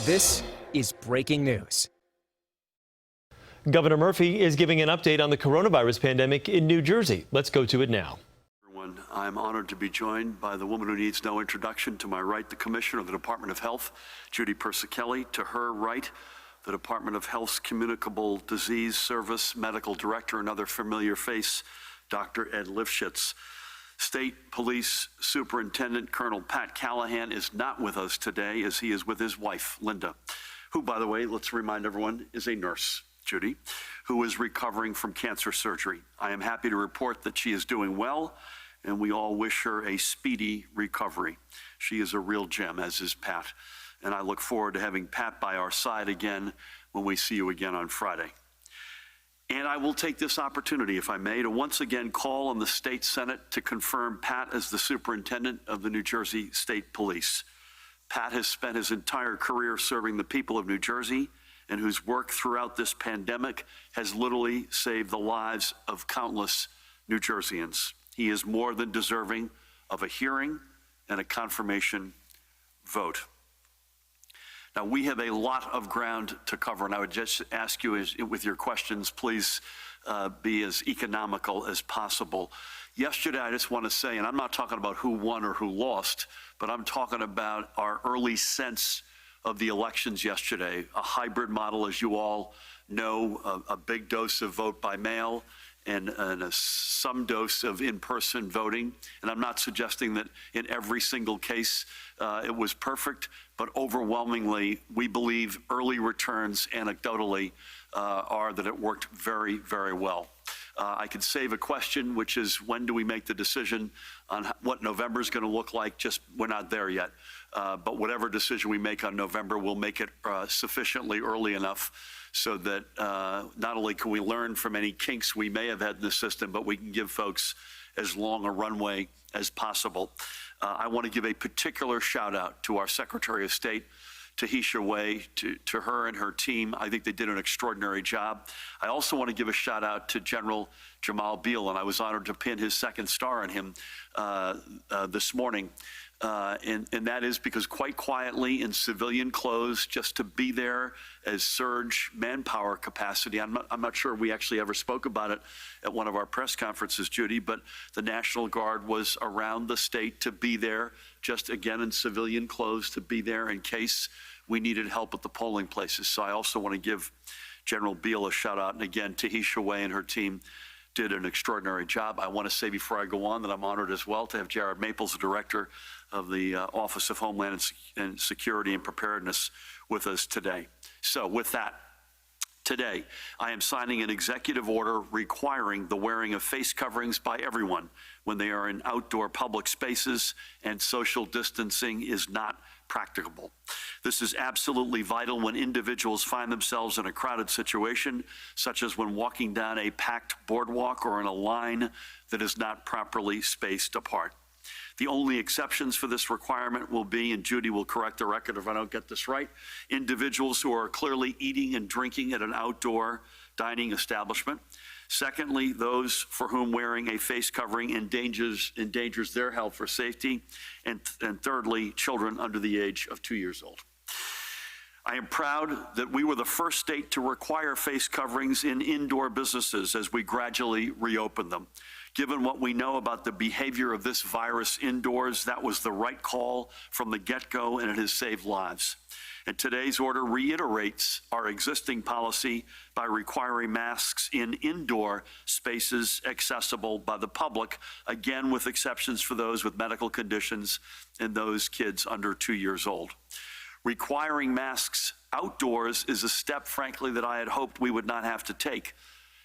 This is breaking news. Governor Murphy is giving an update on the coronavirus pandemic in New Jersey. Let's go to it now. I'm honored to be joined by the woman who needs no introduction. To my right, the Commissioner of the Department of Health, Judy Persichilli. To her right, the Department of Health's Communicable Disease Service Medical Director, another familiar face, Dr. Ed Lifshitz. State Police Superintendent Colonel Pat Callahan is not with us today, as he is with his wife, Linda, who, by the way, let's remind everyone, is a nurse, Judy, who is recovering from cancer surgery. I am happy to report that she is doing well, and we all wish her a speedy recovery. She is a real gem, as is Pat, and I look forward to having Pat by our side again when we see you again on Friday. And I will take this opportunity, if I may, to once again call on the State Senate to confirm Pat as the Superintendent of the New Jersey State Police. Pat has spent his entire career serving the people of New Jersey, and whose work throughout this pandemic has literally saved the lives of countless New Jerseyans. He is more than deserving of a hearing and a confirmation vote. Now, we have a lot of ground to cover, and I would just ask you, with your questions, please be as economical as possible. Yesterday, I just want to say, and I'm not talking about who won or who lost, but I'm talking about our early sense of the elections yesterday. A hybrid model, as you all know, a big dose of vote by mail and some dose of in-person voting. And I'm not suggesting that in every single case it was perfect, but overwhelmingly, we believe early returns anecdotally are that it worked very, very well. I could save a question, which is, when do we make the decision on what November is going to look like? Just, we're not there yet. But whatever decision we make on November, we'll make it sufficiently early enough so that not only can we learn from any kinks we may have had in the system, but we can give folks as long a runway as possible. I want to give a particular shout out to our Secretary of State, Tahisha Way, to her and her team. I think they did an extraordinary job. I also want to give a shout out to General Jamal Beal, and I was honored to pin his second star on him this morning. And that is because, quite quietly, in civilian clothes, just to be there as surge manpower capacity. I'm not sure we actually ever spoke about it at one of our press conferences, Judy, but the National Guard was around the state to be there, just again in civilian clothes, to be there in case we needed help at the polling places. So I also want to give General Beal a shout out. And again, Tahisha Way and her team did an extraordinary job. I want to say before I go on that I'm honored as well to have Jared Maples, the director of the Office of Homeland Security and Preparedness, with us today. So with that, today I am signing an executive order requiring the wearing of face coverings by everyone when they are in outdoor public spaces and social distancing is not practicable. This is absolutely vital when individuals find themselves in a crowded situation, such as when walking down a packed boardwalk or in a line that is not properly spaced apart. The only exceptions for this requirement will be, and Judy will correct the record if I don't get this right, individuals who are clearly eating and drinking at an outdoor dining establishment. Secondly, those for whom wearing a face covering endangers their health or safety. And thirdly, children under the age of 2 years old. I am proud that we were the first state to require face coverings in indoor businesses as we gradually reopen them. Given what we know about the behavior of this virus indoors, that was the right call from the get-go, and it has saved lives. And today's order reiterates our existing policy by requiring masks in indoor spaces accessible by the public, again with exceptions for those with medical conditions and those kids under 2 years old. Requiring masks outdoors is a step, frankly, that I had hoped we would not have to take.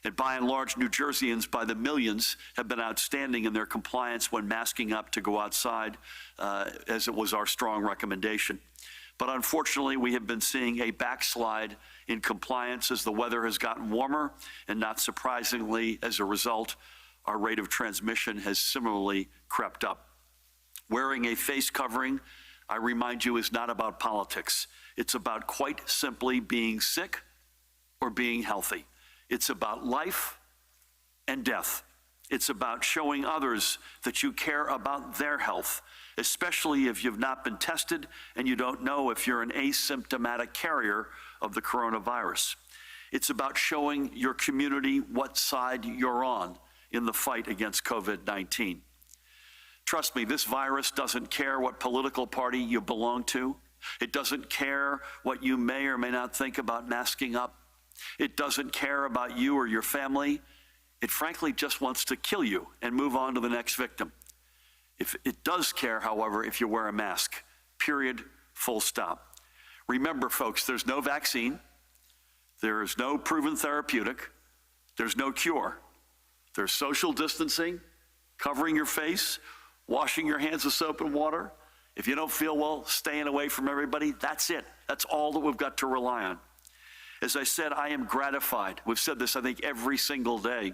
And by and large, New Jerseyans, by the millions, have been outstanding in their compliance when masking up to go outside, as it was our strong recommendation. But unfortunately, we have been seeing a backslide in compliance as the weather has gotten warmer, and not surprisingly, as a result, our rate of transmission has similarly crept up. Wearing a face covering, I remind you, is not about politics. It's about quite simply being sick or being healthy. It's about life and death. It's about showing others that you care about their health especially if you've not been tested and you don't know if you're an asymptomatic carrier of the coronavirus. It's about showing your community what side you're on in the fight against COVID-19. Trust me, this virus doesn't care what political party you belong to. It doesn't care what you may or may not think about masking up. It doesn't care about you or your family. It frankly just wants to kill you and move on to the next victim. If it does care, however, if you wear a mask, period, full stop. Remember, folks, there's no vaccine. There is no proven therapeutic. There's no cure. There's social distancing, covering your face, washing your hands with soap and water. If you don't feel well, staying away from everybody, that's it. That's all that we've got to rely on. As I said, I am gratified. We've said this, I think, every single day.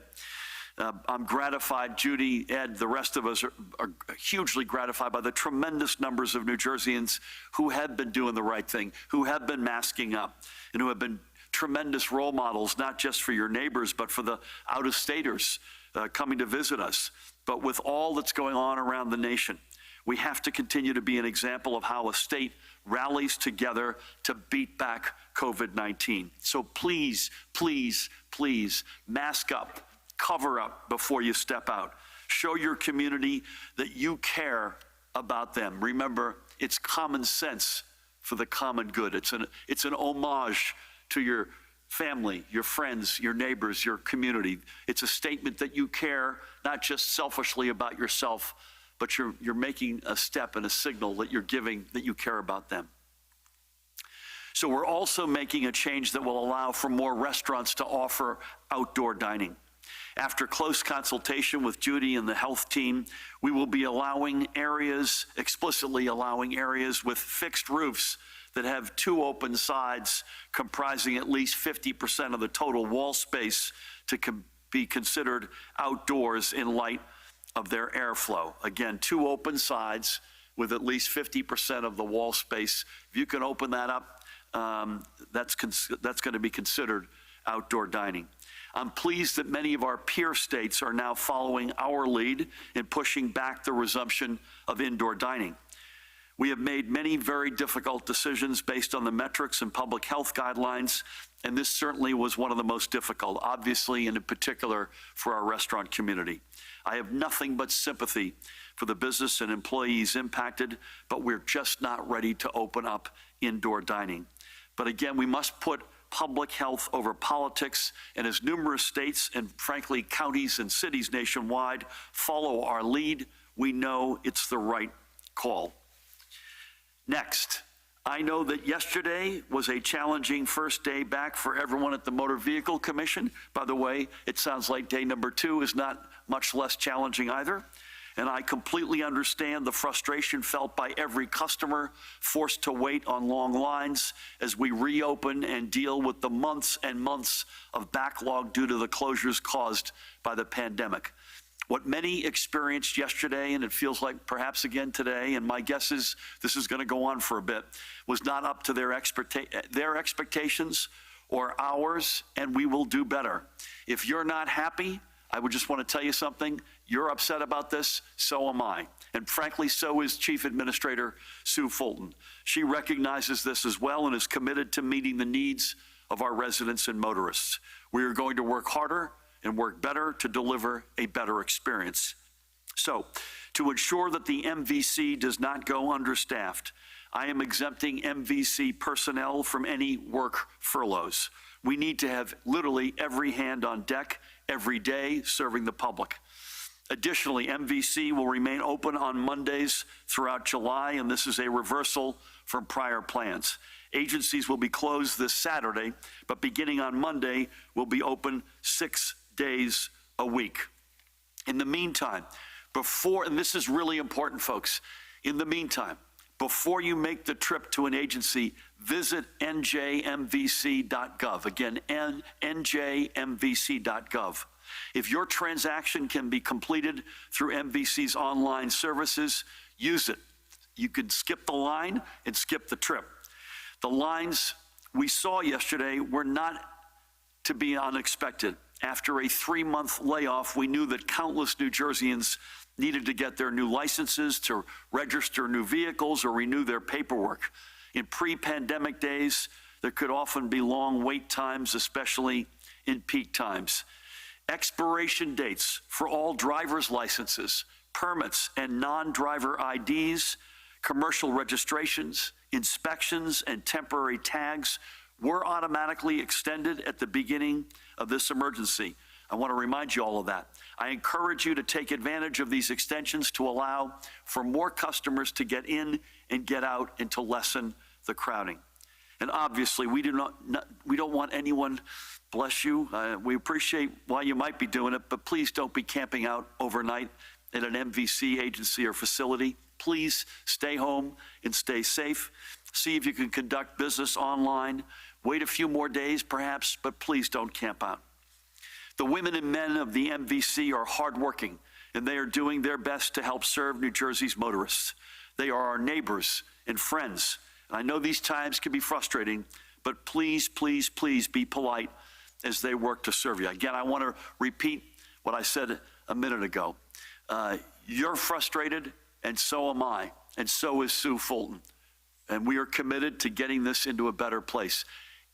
I'm gratified, Judy, Ed, the rest of us are hugely gratified by the tremendous numbers of New Jerseyans who have been doing the right thing, who have been masking up, and who have been tremendous role models, not just for your neighbors, but for the out-of-staters coming to visit us. But with all that's going on around the nation, we have to continue to be an example of how a state rallies together to beat back COVID-19. So please, please, please mask up, cover up before you step out. Show your community that you care about them. Remember, it's common sense for the common good. It's an homage to your family, your friends, your neighbors, your community. It's a statement that you care not just selfishly about yourself, but you're making a step and a signal that you're giving that you care about them. So we're also making a change that will allow for more restaurants to offer outdoor dining. After close consultation with Judy and the health team, we will be explicitly allowing areas with fixed roofs that have two open sides comprising at least 50% of the total wall space to be considered outdoors in light of their airflow. Again, two open sides with at least 50% of the wall space. If you can open that up, that's going to be considered outdoor dining. I'm pleased that many of our peer states are now following our lead in pushing back the resumption of indoor dining. We have made many very difficult decisions based on the metrics and public health guidelines, and this certainly was one of the most difficult, obviously, and in particular for our restaurant community. I have nothing but sympathy for the business and employees impacted, but we're just not ready to open up indoor dining. But again, we must put public health over politics, and as numerous states and frankly counties and cities nationwide follow our lead, we know it's the right call. Next, I know that yesterday was a challenging first day back for everyone at the Motor Vehicle Commission. By the way, it sounds like day number 2 is not much less challenging either. And I completely understand the frustration felt by every customer forced to wait on long lines as we reopen and deal with the months and months of backlog due to the closures caused by the pandemic. What many experienced yesterday, and it feels like perhaps again today, and my guess is this is going to go on for a bit, was not up to their expectations or ours, and we will do better. If you're not happy, I would just want to tell you something. You're upset about this, so am I. And frankly, so is Chief Administrator Sue Fulton. She recognizes this as well and is committed to meeting the needs of our residents and motorists. We are going to work harder and work better to deliver a better experience. So, to ensure that the MVC does not go understaffed, I am exempting MVC personnel from any work furloughs. We need to have literally every hand on deck every day serving the public. Additionally, MVC will remain open on Mondays throughout July, and this is a reversal from prior plans. Agencies will be closed this Saturday, but beginning on Monday, will be open 6 days a week. In the meantime, and this is really important, folks, in the meantime, before you make the trip to an agency, visit NJMVC.gov. Again, NJMVC.gov. If your transaction can be completed through MVC's online services, use it. You can skip the line and skip the trip. The lines we saw yesterday were not to be unexpected. After a 3-month layoff, we knew that countless New Jerseyans needed to get their new licenses, to register new vehicles, or renew their paperwork. In pre-pandemic days, there could often be long wait times, especially in peak times. Expiration dates for all driver's licenses, permits, and non-driver IDs, commercial registrations, inspections, and temporary tags were automatically extended at the beginning of this emergency. I want to remind you all of that. I encourage you to take advantage of these extensions to allow for more customers to get in and get out and to lessen the crowding. And obviously, we don't want anyone, bless you, we appreciate why you might be doing it, but please don't be camping out overnight at an MVC agency or facility. Please stay home and stay safe. See if you can conduct business online. Wait a few more days, perhaps, but please don't camp out. The women and men of the MVC are hardworking, and they are doing their best to help serve New Jersey's motorists. They are our neighbors and friends. And I know these times can be frustrating, but please, please, please be polite as they work to serve you. Again, I want to repeat what I said a minute ago. You're frustrated, and so am I, and so is Sue Fulton. And we are committed to getting this into a better place.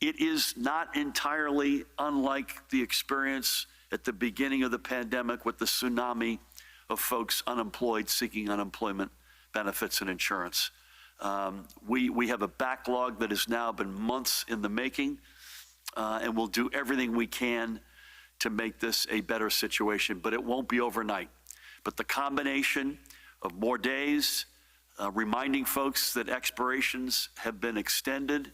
It is not entirely unlike the experience at the beginning of the pandemic with the tsunami of folks unemployed seeking unemployment benefits and insurance. We have a backlog that has now been months in the making, and we'll do everything we can to make this a better situation, but it won't be overnight. But the combination of more days, reminding folks that expirations have been extended,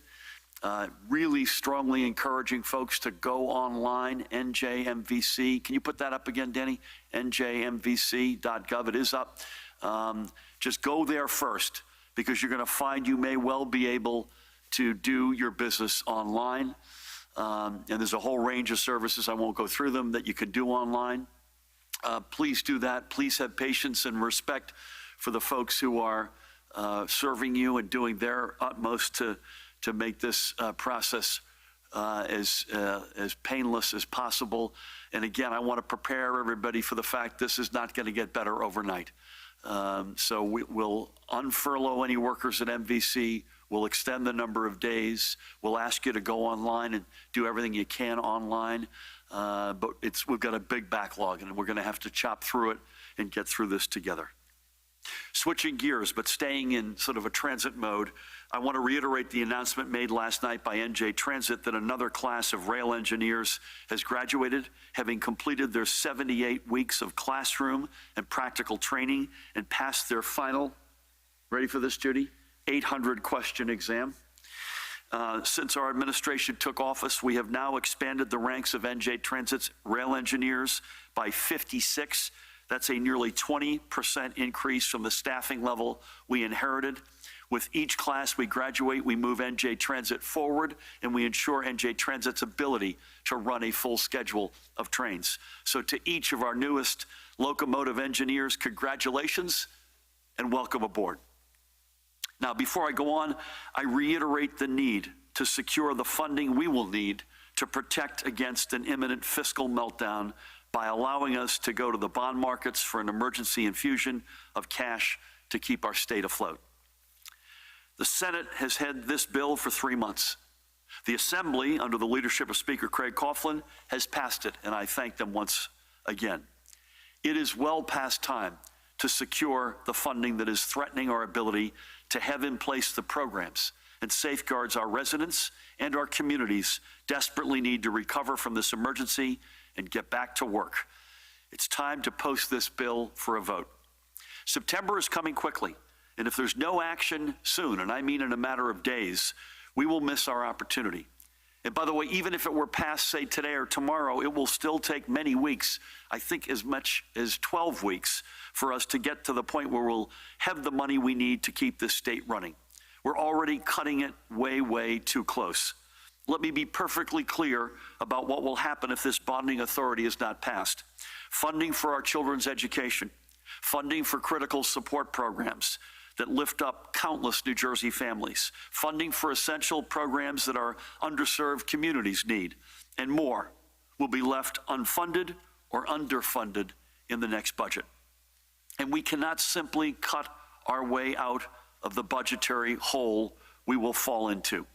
really strongly encouraging folks to go online, NJMVC. Can you put that up again, Danny? NJMVC.gov. It is up. Just go there first, because you're going to find you may well be able to do your business online. And there's a whole range of services, I won't go through them, that you can do online. Please do that. Please have patience and respect for the folks who are serving you and doing their utmost to make this process as painless as possible. And again, I want to prepare everybody for the fact this is not going to get better overnight. So we'll unfurlough any workers at MVC. We'll extend the number of days. We'll ask you to go online and do everything you can online. But we've got a big backlog, and we're going to have to chop through it and get through this together. Switching gears, but staying in sort of a transit mode, I want to reiterate the announcement made last night by NJ Transit that another class of rail engineers has graduated, having completed their 78 weeks of classroom and practical training and passed their final, ready for this, Judy, 800-question exam. Since our administration took office, we have now expanded the ranks of NJ Transit's rail engineers by 56. That's a nearly 20% increase from the staffing level we inherited. With each class we graduate, we move NJ Transit forward, and we ensure NJ Transit's ability to run a full schedule of trains. So to each of our newest locomotive engineers, congratulations and welcome aboard. Now, before I go on, I reiterate the need to secure the funding we will need to protect against an imminent fiscal meltdown by allowing us to go to the bond markets for an emergency infusion of cash to keep our state afloat. The Senate has had this bill for 3 months. The Assembly, under the leadership of Speaker Craig Coughlin, has passed it, and I thank them once again. It is well past time to secure the funding that is threatening our ability to have in place the programs and safeguards our residents and our communities desperately need to recover from this emergency and get back to work. It's time to post this bill for a vote. September is coming quickly, and if there's no action soon, and I mean in a matter of days, we will miss our opportunity. And by the way, even if it were passed, say, today or tomorrow, it will still take many weeks, I think as much as 12 weeks, for us to get to the point where we'll have the money we need to keep this state running. We're already cutting it way, way too close. Let me be perfectly clear about what will happen if this bonding authority is not passed. Funding for our children's education, funding for critical support programs that lift up countless New Jersey families, funding for essential programs that our underserved communities need, and more will be left unfunded or underfunded in the next budget. And we cannot simply cut our way out of the budgetary hole we will fall into.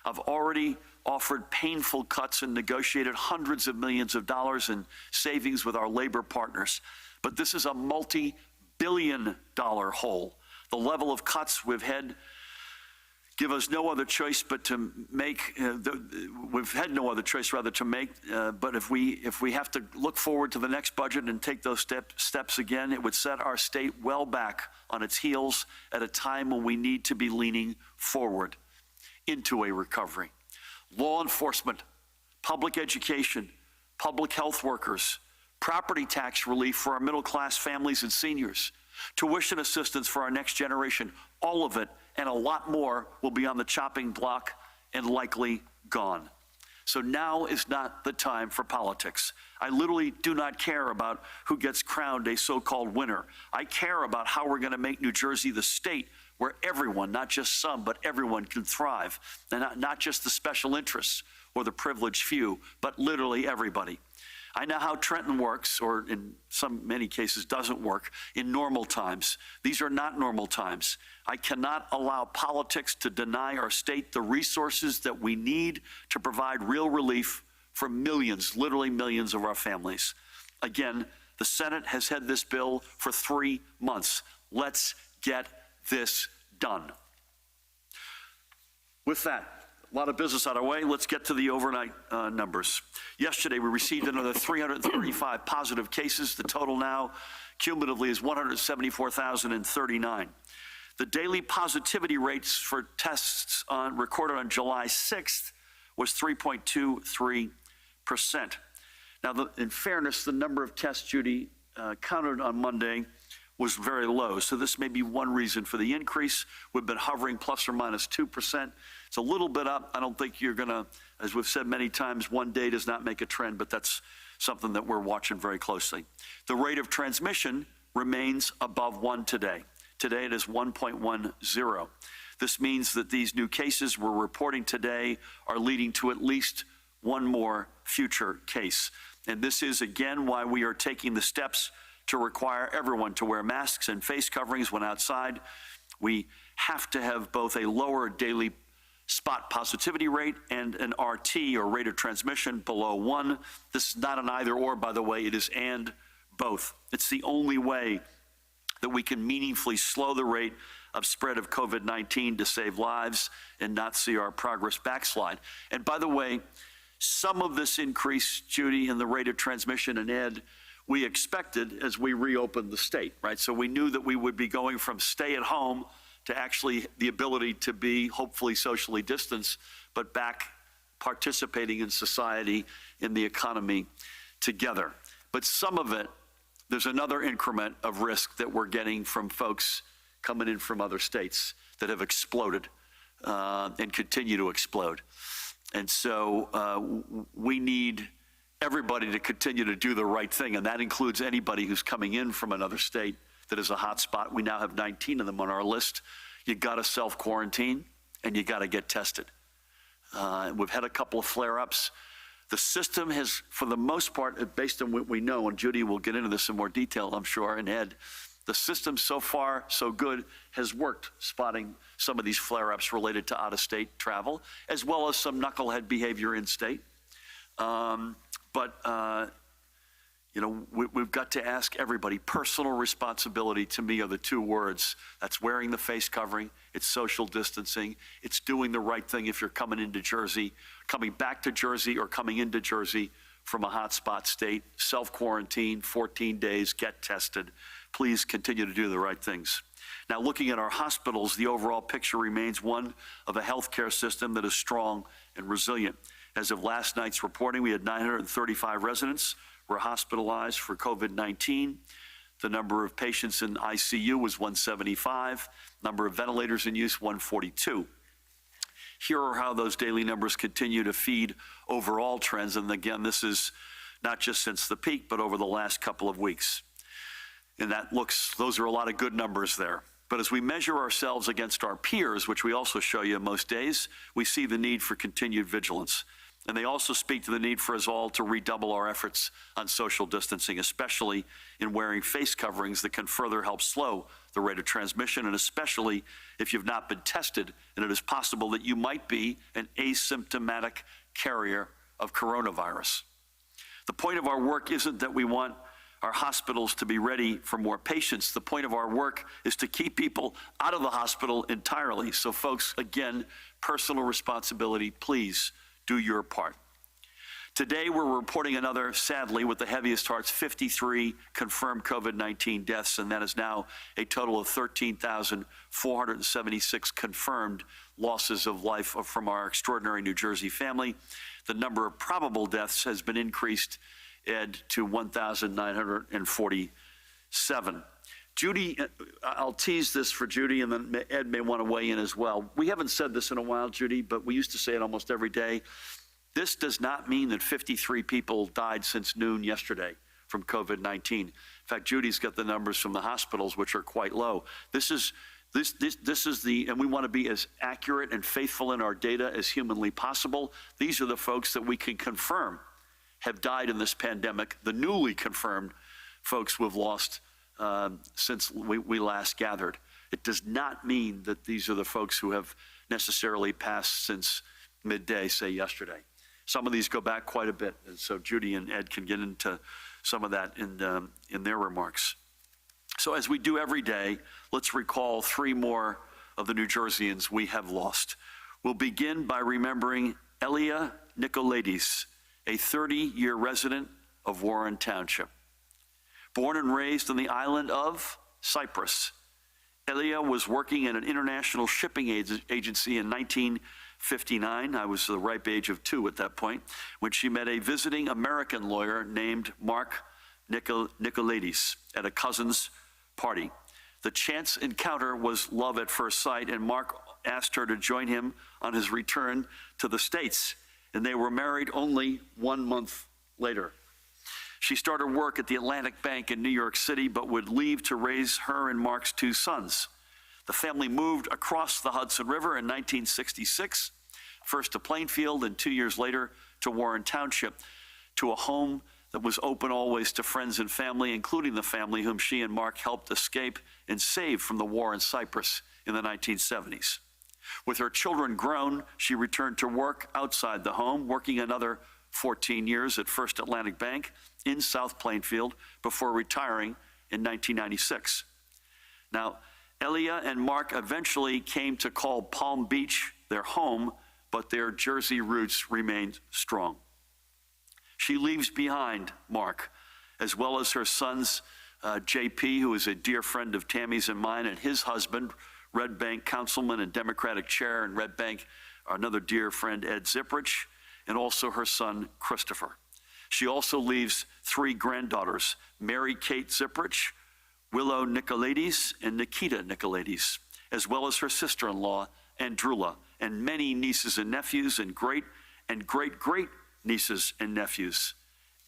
I've already offered painful cuts and negotiated hundreds of millions of dollars in savings with our labor partners. But this is a multi-billion-dollar hole. The level of cuts we've had give us no other choice but to make, we've had no other choice rather to make, but if we have to look forward to the next budget and take those steps again, it would set our state well back on its heels at a time when we need to be leaning forward into a recovery. Law enforcement, public education, public health workers, property tax relief for our middle-class families and seniors, tuition assistance for our next generation, all of it and a lot more will be on the chopping block and likely gone. So now is not the time for politics. I literally do not care about who gets crowned a so-called winner. I care about how we're going to make New Jersey the state where everyone, not just some, but everyone can thrive. And not just the special interests or the privileged few, but literally everybody. I know how Trenton works, or in many cases doesn't work, in normal times. These are not normal times. I cannot allow politics to deny our state the resources that we need to provide real relief for millions, literally millions of our families. Again, the Senate has had this bill for 3 months. Let's get this done. With that, a lot of business out of the way. Let's get to the overnight numbers. Yesterday, we received another 335 positive cases. The total now cumulatively is 174,039. The daily positivity rates for tests recorded on July 6th was 3.23%. Now, in fairness, the number of tests, Judy, counted on Monday was very low. So this may be one reason for the increase. We've been hovering plus or minus 2%. It's a little bit up. I don't think you're going to, as we've said many times, one day does not make a trend, but that's something that we're watching very closely. The rate of transmission remains above 1 today. Today it is 1.10. This means that these new cases we're reporting today are leading to at least one more future case. And this is, again, why we are taking the steps to require everyone to wear masks and face coverings when outside. We have to have both a lower daily spot positivity rate and an RT, or rate of transmission, below 1. This is not an either or, by the way, it is and both. It's the only way that we can meaningfully slow the rate of spread of COVID-19 to save lives and not see our progress backslide. And by the way, some of this increase, Judy, in the rate of transmission, and Ed, we expected as we reopened the state, right? So we knew that we would be going from stay at home to actually the ability to be hopefully socially distanced, but back participating in society, in the economy together. But some of it, there's another increment of risk that we're getting from folks coming in from other states that have exploded and continue to explode. And so we need everybody to continue to do the right thing, and that includes anybody who's coming in from another state that is a hot spot. We now have 19 of them on our list. You got to self-quarantine, and you got to get tested. We've had a couple of flare-ups. The system has, for the most part, based on what we know, and Judy will get into this in more detail, I'm sure, and Ed, the system so far, so good, has worked spotting some of these flare-ups related to out-of-state travel, as well as some knucklehead behavior in-state. You know, we've got to ask everybody. Personal responsibility, to me, are the two words. That's wearing the face covering, it's social distancing, it's doing the right thing if you're coming into Jersey, coming back to Jersey, or coming into Jersey from a hotspot state. Self-quarantine, 14 days, get tested. Please continue to do the right things. Now, looking at our hospitals, the overall picture remains one of a healthcare system that is strong and resilient. As of last night's reporting, we had 935 residents were hospitalized for COVID-19. The number of patients in ICU was 175. Number of ventilators in use, 142. Here are how those daily numbers continue to feed overall trends. And again, this is not just since the peak, but over the last couple of weeks. And those are a lot of good numbers there. But as we measure ourselves against our peers, which we also show you most days, we see the need for continued vigilance. And they also speak to the need for us all to redouble our efforts on social distancing, especially in wearing face coverings that can further help slow the rate of transmission, and especially if you've not been tested and it is possible that you might be an asymptomatic carrier of coronavirus. The point of our work isn't that we want our hospitals to be ready for more patients. The point of our work is to keep people out of the hospital entirely. So folks, again, personal responsibility, please do your part. Today, we're reporting another, sadly, with the heaviest hearts, 53 confirmed COVID-19 deaths, and that is now a total of 13,476 confirmed losses of life from our extraordinary New Jersey family. The number of probable deaths has been increased, Ed, to 1,947. Judy, I'll tease this for Judy, and then Ed may want to weigh in as well. We haven't said this in a while, Judy, but we used to say it almost every day. This does not mean that 53 people died since noon yesterday from COVID-19. In fact, Judy's got the numbers from the hospitals, which are quite low. This is the, and we want to be as accurate and faithful in our data as humanly possible. These are the folks that we can confirm have died in this pandemic, the newly confirmed folks we've lost since we last gathered. It does not mean that these are the folks who have necessarily passed since midday, say yesterday. Some of these go back quite a bit, and so Judy and Ed can get into some of that in their remarks. So as we do every day, let's recall 3 more of the New Jerseyans we have lost. We'll begin by remembering Elia Nicolaides, a 30-year resident of Warren Township. Born and raised on the island of Cyprus, Elia was working at an international shipping agency in 1959. I was the ripe age of 2 at that point, when she met a visiting American lawyer named Mark Nicolaides at a cousin's party. The chance encounter was love at first sight, and Mark asked her to join him on his return to the States, and they were married only 1 month later. She started work at the Atlantic Bank in New York City, but would leave to raise her and Mark's 2 sons. The family moved across the Hudson River in 1966, first to Plainfield and 2 years later to Warren Township, to a home that was open always to friends and family, including the family whom she and Mark helped escape and save from the war in Cyprus in the 1970s. With her children grown, she returned to work outside the home, working another 14 years at First Atlantic Bank in South Plainfield before retiring in 1996. Now, Elia and Mark eventually came to call Palm Beach their home, but their Jersey roots remained strong. She leaves behind Mark, as well as her sons, JP, who is a dear friend of Tammy's and mine, and his husband, Red Bank councilman and Democratic chair in Red Bank, another dear friend, Ed Zipprich, and also her son, Christopher. She also leaves 3 granddaughters, Mary Kate Zipprich, Willow Nicolaides, and Nikita Nicolaides, as well as her sister-in-law, Andrula, and many nieces and nephews, and great nieces and nephews.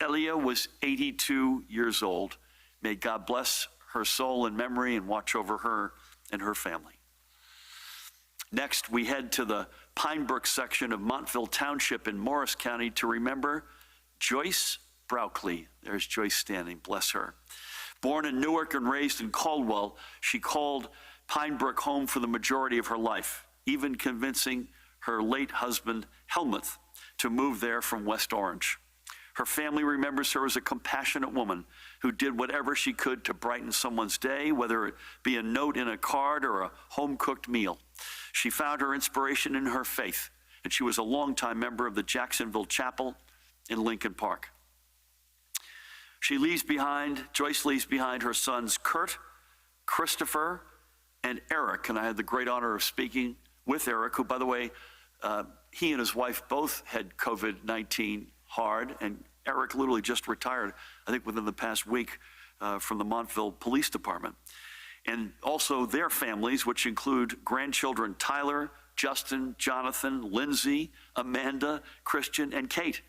Elia was 82 years old. May God bless her soul and memory and watch over her and her family. Next, we head to the Pine Brook section of Montville Township in Morris County to remember Joyce Brauckley. There's Joyce standing, bless her. Born in Newark and raised in Caldwell, she called Pine Brook home for the majority of her life, even convincing her late husband, Helmuth, to move there from West Orange. Her family remembers her as a compassionate woman who did whatever she could to brighten someone's day, whether it be a note in a card or a home-cooked meal. She found her inspiration in her faith, and she was a longtime member of the Jacksonville Chapel in Lincoln Park. Joyce leaves behind her sons Kurt, Christopher, and Eric, and I had the great honor of speaking with Eric, who, by the way, he and his wife both had COVID-19 hard, and Eric literally just retired, I think within the past week, from the Montville Police Department. And also their families, which include grandchildren Tyler, Justin, Jonathan, Lindsay, Amanda, Christian, and Kate.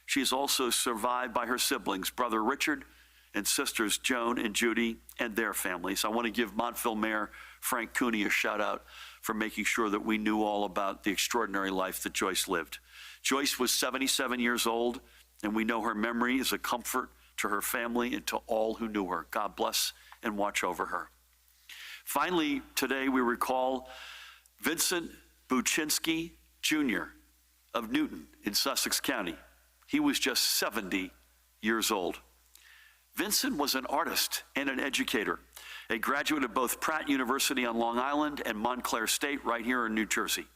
She is also survived by her siblings, brother Richard and sisters Joan and Judy and their families. I want to give Montville Mayor Frank Cooney a shout out for making sure that we knew all about the extraordinary life that Joyce lived. Joyce was 77 years old, and we know her memory is a comfort to her family and to all who knew her. God bless and watch over her. Finally, today we recall Vincent Buczynski Jr. of Newton in Sussex County. He was just 70 years old. Vincent was an artist and an educator, a graduate of both Pratt University on Long Island and Montclair State right here in New Jersey.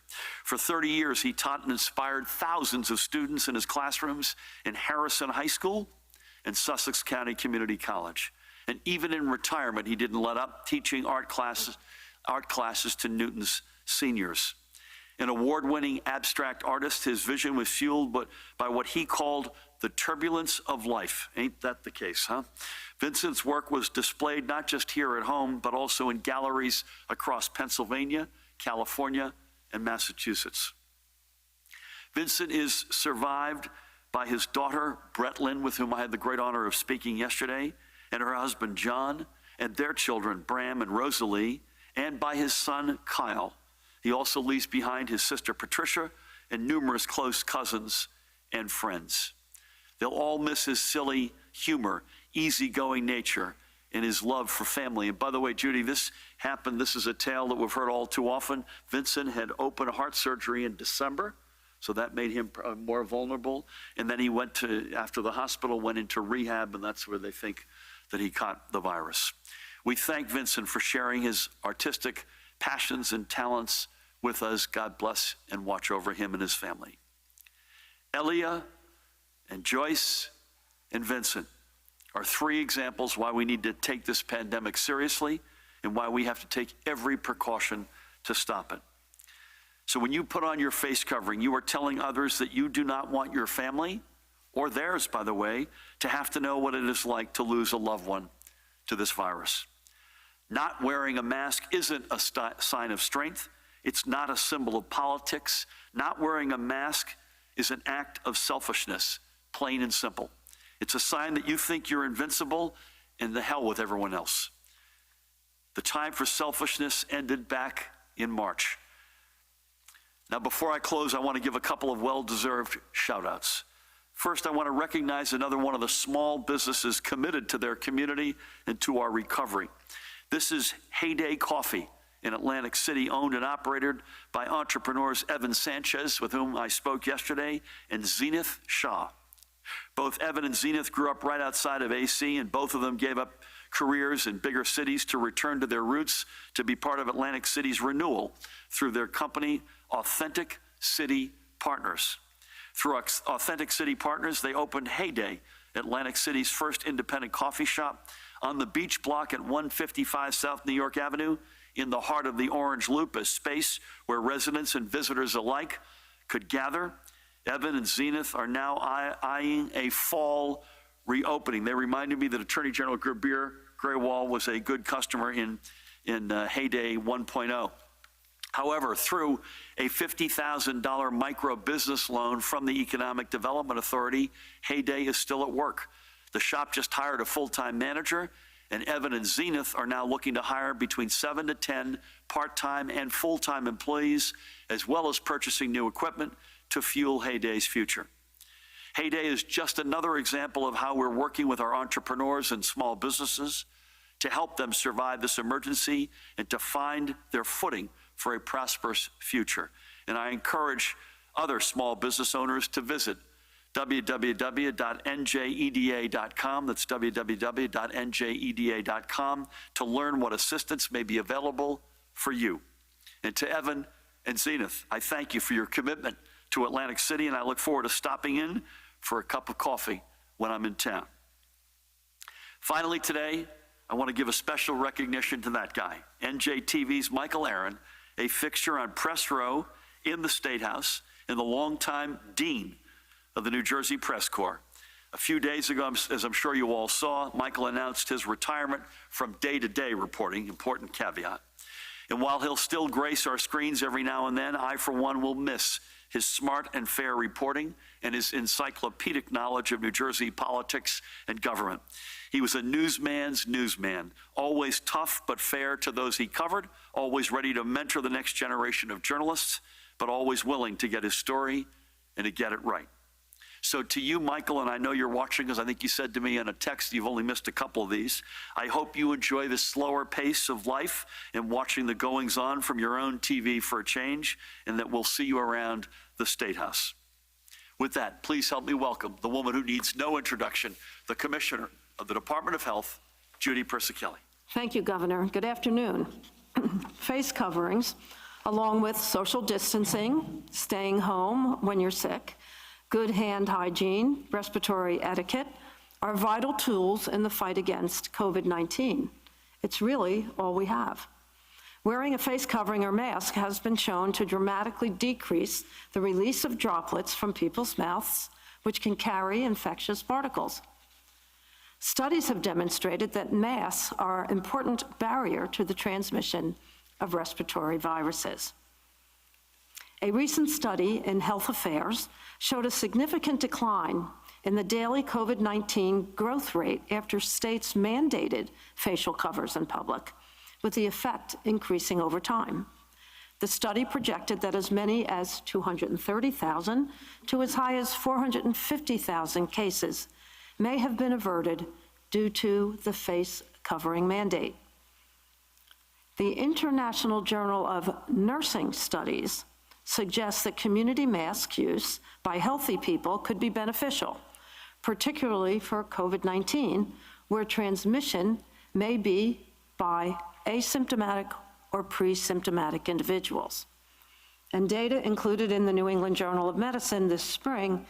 For 30 years, he taught and inspired thousands of students in his classrooms in Harrison High School and Sussex County Community College. And even in retirement, he didn't let up teaching art classes to Newton's seniors. An award-winning abstract artist, his vision was fueled by what he called the turbulence of life. Ain't that the case, huh? Vincent's work was displayed not just here at home, but also in galleries across Pennsylvania, California, and Massachusetts. Vincent is survived by his daughter, Bretlyn, with whom I had the great honor of speaking yesterday, and her husband, John, and their children, Bram and Rosalie, and by his son, Kyle. He also leaves behind his sister, Patricia, and numerous close cousins and friends. They'll all miss his silly humor, easygoing nature, and his love for family. And by the way, Judy, this happened. This is a tale that we've heard all too often. Vincent had open heart surgery in December, so that made him more vulnerable. And then he after the hospital, went into rehab, and that's where they think that he caught the virus. We thank Vincent for sharing his artistic passions and talents with us. God bless and watch over him and his family. Elia and Joyce and Vincent are three examples why we need to take this pandemic seriously and why we have to take every precaution to stop it. So when you put on your face covering, you are telling others that you do not want your family, or theirs, by the way, to have to know what it is like to lose a loved one to this virus. Not wearing a mask isn't a sign of strength. It's not a symbol of politics. Not wearing a mask is an act of selfishness, plain and simple. It's a sign that you think you're invincible, and the hell with everyone else. The time for selfishness ended back in March. Now, before I close, I want to give a couple of well-deserved shout-outs. First, I want to recognize another one of the small businesses committed to their community and to our recovery. This is Heyday Coffee in Atlantic City, owned and operated by entrepreneurs Evan Sanchez, with whom I spoke yesterday, and Zenith Shah. Both Evan and Zenith grew up right outside of AC, and both of them gave up careers in bigger cities to return to their roots, to be part of Atlantic City's renewal through their company, Authentic City Partners. Through Authentic City Partners, they opened Heyday, Atlantic City's first independent coffee shop, on the beach block at 155 South New York Avenue, in the heart of the Orange Loop, a space where residents and visitors alike could gather. Evan and Zenith are now eyeing a fall reopening. They reminded me that Attorney General Gerbere Graywall was a good customer in Heyday 1.0. However, through a $50,000 micro business loan from the Economic Development Authority, Heyday is still at work. The shop just hired a full-time manager, and Evan and Zenith are now looking to hire between 7 to 10 part-time and full-time employees, as well as purchasing new equipment to fuel Heyday's future. Heyday is just another example of how we're working with our entrepreneurs and small businesses to help them survive this emergency and to find their footing for a prosperous future. And I encourage other small business owners to visit www.njeda.com. That's www.njeda.com to learn what assistance may be available for you. And to Evan and Zenith, I thank you for your commitment to Atlantic City, and I look forward to stopping in for a cup of coffee when I'm in town. Finally today, I want to give a special recognition to that guy, NJTV's Michael Aaron, a fixture on Press Row in the State House and the longtime dean of the New Jersey Press Corps. A few days ago, as I'm sure you all saw, Michael announced his retirement from day-to-day reporting, important caveat. And while he'll still grace our screens every now and then, I, for one, will miss his smart and fair reporting, and his encyclopedic knowledge of New Jersey politics and government. He was a newsman's newsman, always tough but fair to those he covered, always ready to mentor the next generation of journalists, but always willing to get his story and to get it right. So to you, Michael, and I know you're watching, as I think you said to me in a text, you've only missed a couple of these. I hope you enjoy the slower pace of life and watching the goings-on from your own TV for a change, and that we'll see you around the State House. With that, please help me welcome the woman who needs no introduction, the Commissioner of the Department of Health, Judy Persichilli. Thank you, Governor. Good afternoon. Face coverings, along with social distancing, staying home when you're sick, good hand hygiene, respiratory etiquette, are vital tools in the fight against COVID-19. It's really all we have. Wearing a face covering or mask has been shown to dramatically decrease the release of droplets from people's mouths, which can carry infectious particles. Studies have demonstrated that masks are an important barrier to the transmission of respiratory viruses. A recent study in Health Affairs showed a significant decline in the daily COVID-19 growth rate after states mandated facial covers in public, with the effect increasing over time. The study projected that as many as 230,000 to as high as 450,000 cases may have been averted due to the face covering mandate. The International Journal of Nursing Studies suggests that community mask use by healthy people could be beneficial, particularly for COVID-19, where transmission may be by asymptomatic or pre-symptomatic individuals. And data included in the New England Journal of Medicine this spring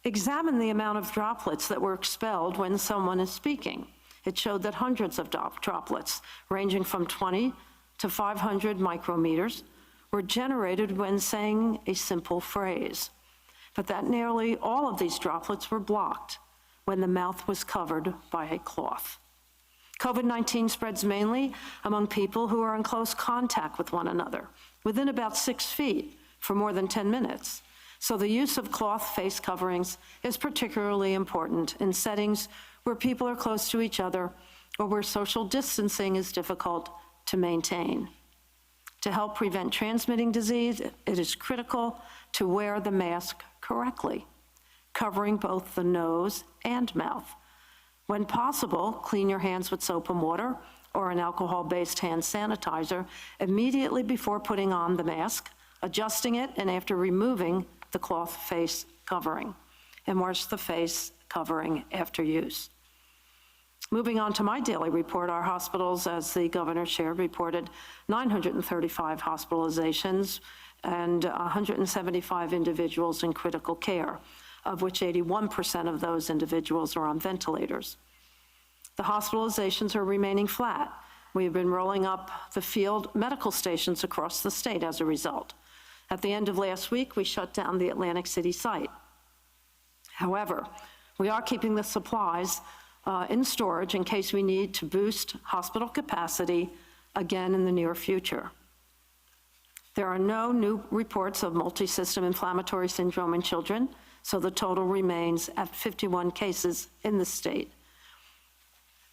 examined the amount of droplets that were expelled when someone is speaking. It showed that hundreds of droplets, ranging from 20 to 500 micrometers, were generated when saying a simple phrase, but that nearly all of these droplets were blocked when the mouth was covered by a cloth. COVID-19 spreads mainly among people who are in close contact with one another, within about 6 feet for more than 10 minutes. So the use of cloth face coverings is particularly important in settings where people are close to each other or where social distancing is difficult to maintain. To help prevent transmitting disease, it is critical to wear the mask correctly, covering both the nose and mouth. When possible, clean your hands with soap and water or an alcohol-based hand sanitizer immediately before putting on the mask, adjusting it, and after removing the cloth face covering, and wash the face covering after use. Moving on to my daily report, our hospitals, as the governor shared, reported 935 hospitalizations and 175 individuals in critical care, of which 81% of those individuals are on ventilators. The hospitalizations are remaining flat. We have been rolling up the field medical stations across the state as a result. At the end of last week, we shut down the Atlantic City site. However, we are keeping the supplies in storage in case we need to boost hospital capacity again in the near future. There are no new reports of multi-system inflammatory syndrome in children, so the total remains at 51 cases in the state.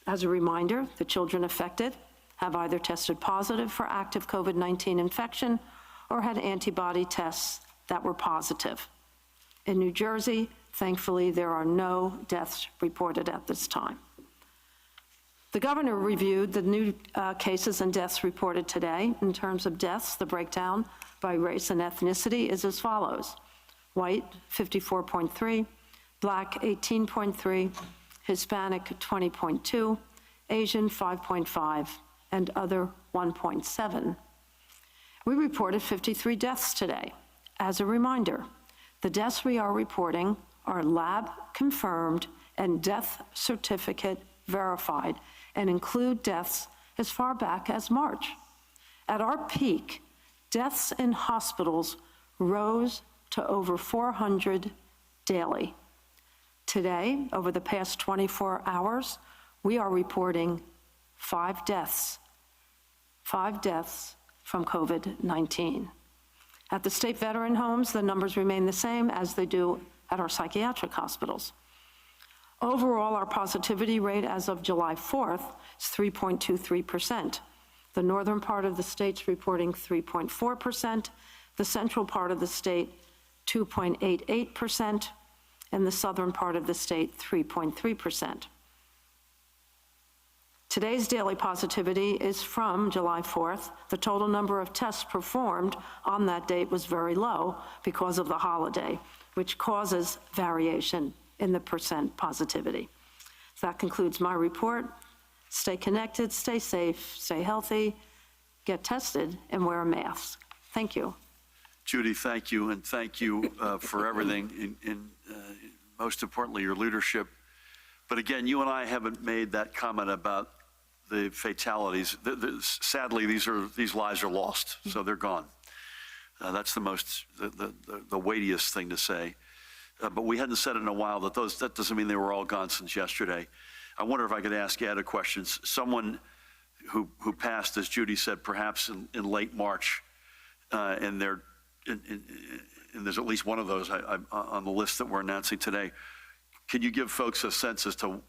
As a reminder, the children affected have either tested positive for active COVID-19 infection or had antibody tests that were positive. In New Jersey, thankfully, there are no deaths reported at this time. The governor reviewed the new cases and deaths reported today. In terms of deaths, the breakdown by race and ethnicity is as follows: white, 54.3, black, 18.3, Hispanic, 20.2, Asian, 5.5, and other, 1.7. We reported 53 deaths today. As a reminder, the deaths we are reporting are lab confirmed and death certificate verified and include deaths as far back as March. At our peak, deaths in hospitals rose to over 400 daily. Today, over the past 24 hours, we are reporting 5 deaths from COVID-19. At the state veteran homes, the numbers remain the same as they do at our psychiatric hospitals. Overall, our positivity rate as of July 4th is 3.23%. The northern part of the state's reporting 3.4%, the central part of the state 2.88%, and the southern part of the state 3.3%. Today's daily positivity is from July 4th. The total number of tests performed on that date was very low because of the holiday, which causes variation in the percent positivity. So that concludes my report. Stay connected, stay safe, stay healthy, get tested, and wear a mask. Thank you. Judy, thank you, and thank you for everything, and most importantly, your leadership. But again, you and I haven't made that comment about the fatalities. Sadly, these lives are lost, so they're gone. That's the weightiest thing to say. But we hadn't said it in a while that doesn't mean they were all gone since yesterday. I wonder if I could ask Ed a question. Someone who passed, as Judy said, perhaps in late March, and there's at least one of those on the list that we're announcing today. Can you give folks a sense as to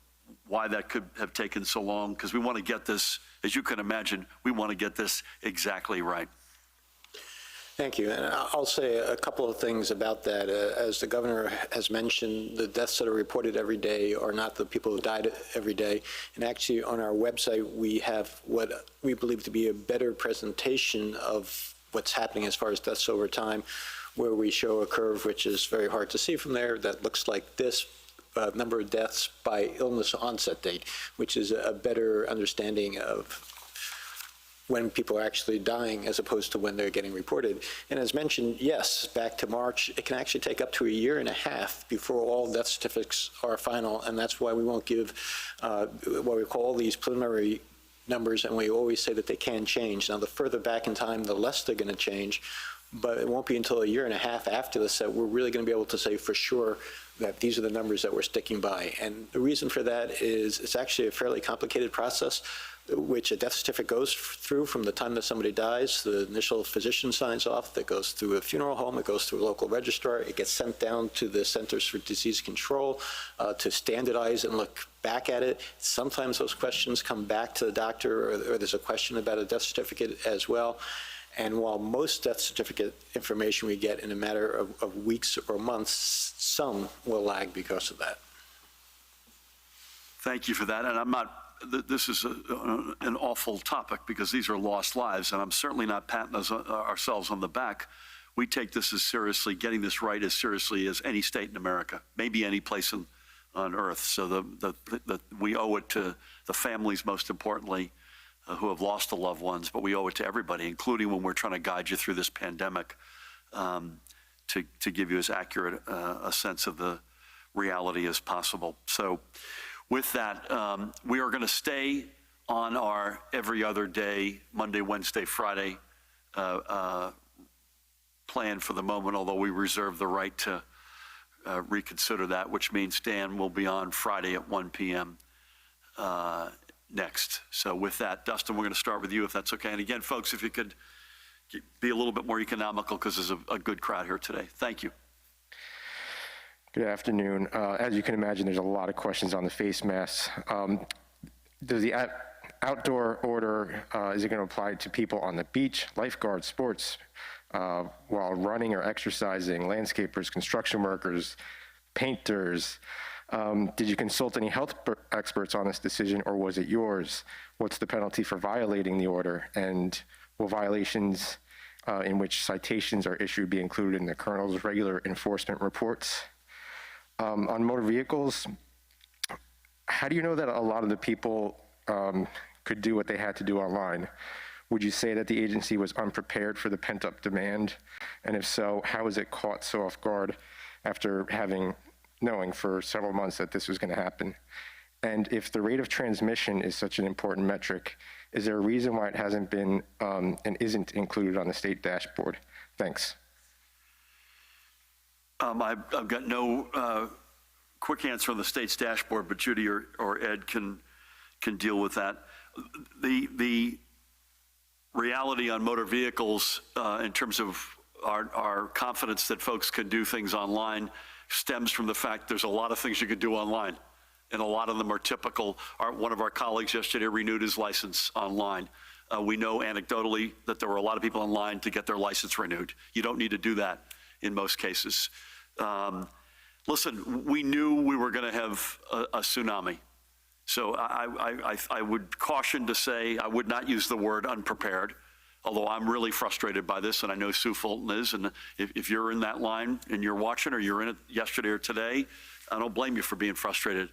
why that could have taken so long? Because we want to get this, as you can imagine, we want to get this exactly right. Thank you. And I'll say a couple of things about that. As the governor has mentioned, the deaths that are reported every day are not the people who died every day. And actually, on our website, we have what we believe to be a better presentation of what's happening as far as deaths over time, where we show a curve, which is very hard to see from there, that looks like this. Number of deaths by illness onset date, which is a better understanding of when people are actually dying as opposed to when they're getting reported. And as mentioned, yes, back to March, it can actually take up to 1.5 years before all death certificates are final, and that's why we won't give what we call these preliminary numbers, and we always say that they can change. Now, the further back in time, the less they're going to change, but it won't be until 1.5 years after this that we're really going to be able to say for sure that these are the numbers that we're sticking by. And the reason for that is it's actually a fairly complicated process, which a death certificate goes through from the time that somebody dies. The initial physician signs off, that goes through a funeral home, it goes through a local registrar, it gets sent down to the Centers for Disease Control to standardize and look back at it. Sometimes those questions come back to the doctor, or there's a question about a death certificate as well. And while most death certificate information we get in a matter of weeks or months, some will lag because of that. Thank you for that. And I'm not, this is an awful topic because these are lost lives, and I'm certainly not patting ourselves on the back. We take this as seriously, getting this right as seriously as any state in America, maybe any place on earth. So we owe it to the families, most importantly, who have lost the loved ones, but we owe it to everybody, including when we're trying to guide you through this pandemic, to give you as accurate a sense of the reality as possible. So with that, we are going to stay on our every other day, Monday, Wednesday, Friday plan for the moment, although we reserve the right to reconsider that, which means Dan will be on Friday at 1 p.m. Next. So with that, Dustin, we're going to start with you, if that's okay. And again, folks, if you could be a little bit more economical, because there's a good crowd here today. Thank you. Good afternoon. As you can imagine, there's a lot of questions on the face masks. Does the outdoor order, is it going to apply to people on the beach, lifeguards, sports, while running or exercising, landscapers, construction workers, painters? Did you consult any health experts on this decision, or was it yours? What's the penalty for violating the order? And will violations in which citations are issued be included in the colonel's regular enforcement reports? On motor vehicles, how do you know that a lot of the people could do what they had to do online? Would you say that the agency was unprepared for the pent-up demand? And if so, how was it caught so off guard after knowing for several months that this was going to happen? And if the rate of transmission is such an important metric, is there a reason why it hasn't been and isn't included on the state dashboard? Thanks. I've got no quick answer on the state's dashboard, but Judy or Ed can deal with that. The reality on motor vehicles in terms of our confidence that folks can do things online stems from the fact there's a lot of things you can do online, and a lot of them are typical. One of our colleagues yesterday renewed his license online. We know anecdotally that there were a lot of people online to get their license renewed. You don't need to do that in most cases. Listen, we knew we were going to have a tsunami. So I would caution to say I would not use the word unprepared, although I'm really frustrated by this, and I know Sue Fulton is. And if you're in that line and you're watching, or you're in it yesterday or today, I don't blame you for being frustrated.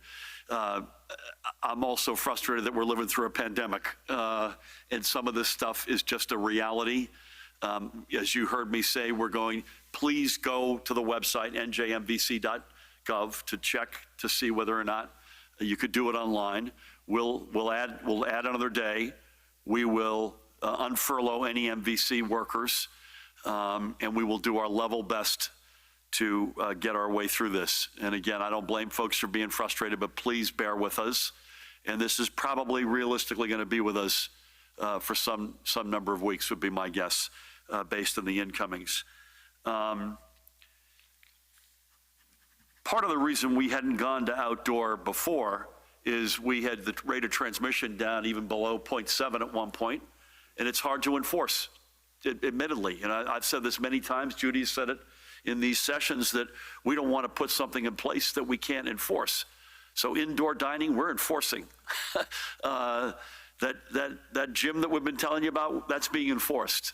I'm also frustrated that we're living through a pandemic, and some of this stuff is just a reality. As you heard me say, please go to the website, NJMVC.gov, to check to see whether or not you could do it online. We'll add another day. We will unfurlough any MVC workers, and we will do our level best to get our way through this. And again, I don't blame folks for being frustrated, but please bear with us. And this is probably realistically going to be with us for some number of weeks, would be my guess, based on the incomings. Part of the reason we hadn't gone to outdoor before is we had the rate of transmission down even below 0.7 at one point, and it's hard to enforce, admittedly. And I've said this many times, Judy said it in these sessions, that we don't want to put something in place that we can't enforce. So indoor dining, we're enforcing. That gym that we've been telling you about, that's being enforced.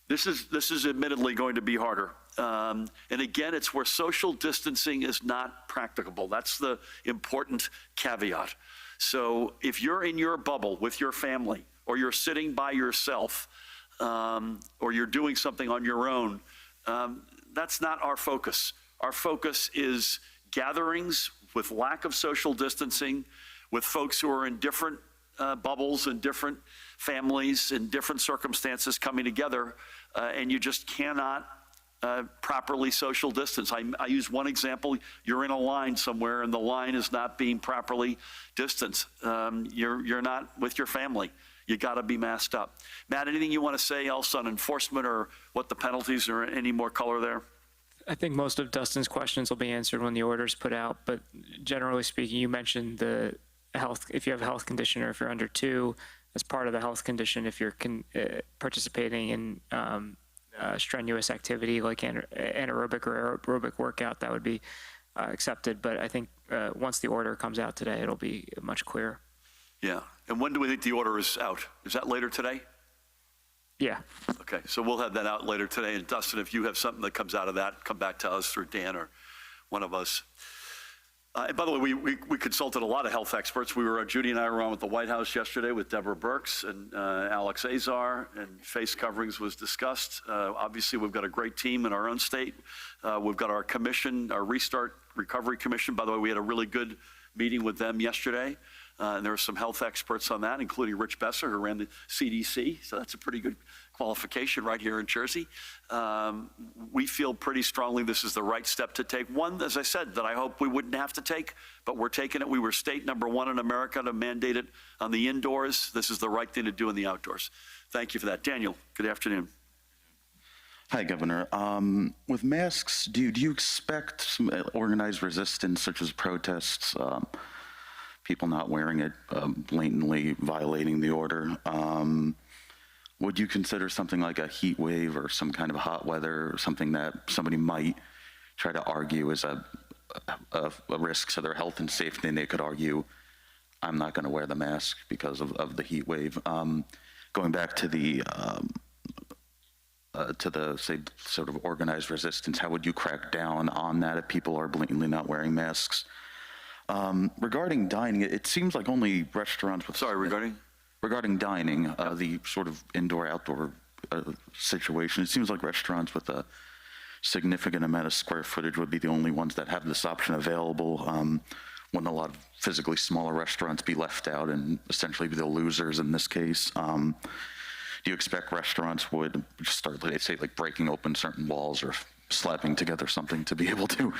This is admittedly going to be harder. And again, it's where social distancing is not practicable. That's the important caveat. So if you're in your bubble with your family, or you're sitting by yourself, or you're doing something on your own, that's not our focus. Our focus is gatherings with lack of social distancing, with folks who are in different bubbles and different families and different circumstances coming together, and you just cannot properly social distance. I use one example. You're in a line somewhere and the line is not being properly distanced. You're not with your family. You got to be masked up. Matt, anything you want to say else on enforcement or what the penalties, or any more color there? I think most of Dustin's questions will be answered when the order is put out, but generally speaking, you mentioned the health, if you have a health condition or if you're under 2, as part of the health condition, if you're participating in strenuous activity like anaerobic or aerobic workout, that would be accepted. But I think once the order comes out today, it'll be much clearer. Yeah. And when do we think the order is out? Is that later today? Yeah. Okay. So we'll have that out later today. And Dustin, if you have something that comes out of that, come back to us through Dan or one of us. And by the way, we consulted a lot of health experts. Judy and I were on at the White House yesterday with Deborah Birx and Alex Azar, and face coverings was discussed. Obviously, we've got a great team in our own state. We've got our commission, our Restart Recovery Commission. By the way, we had a really good meeting with them yesterday. And there were some health experts on that, including Rich Besser, who ran the CDC. So that's a pretty good qualification right here in Jersey. We feel pretty strongly this is the right step to take. One, as I said, that I hope we wouldn't have to take, but we're taking it. We were state #1 in America to mandate it on the indoors. This is the right thing to do in the outdoors. Thank you for that. Daniel, good afternoon. Hi, Governor. With masks, do you expect some organized resistance, such as protests, people not wearing it, blatantly violating the order? Would you consider something like a heat wave or some kind of hot weather, or something that somebody might try to argue is a risk to their health and safety, and they could argue, I'm not going to wear the mask because of the heat wave? Going back to the say, sort of organized resistance, how would you crack down on that if people are blatantly not wearing masks? Regarding dining, it seems like only restaurants with... Sorry, Regarding dining, the sort of indoor-outdoor situation, it seems like restaurants with a significant amount of square footage would be the only ones that have this option available. Wouldn't a lot of physically smaller restaurants be left out and essentially be the losers in this case? Do you expect restaurants would start, let's say, like breaking open certain walls or slapping together something to be able to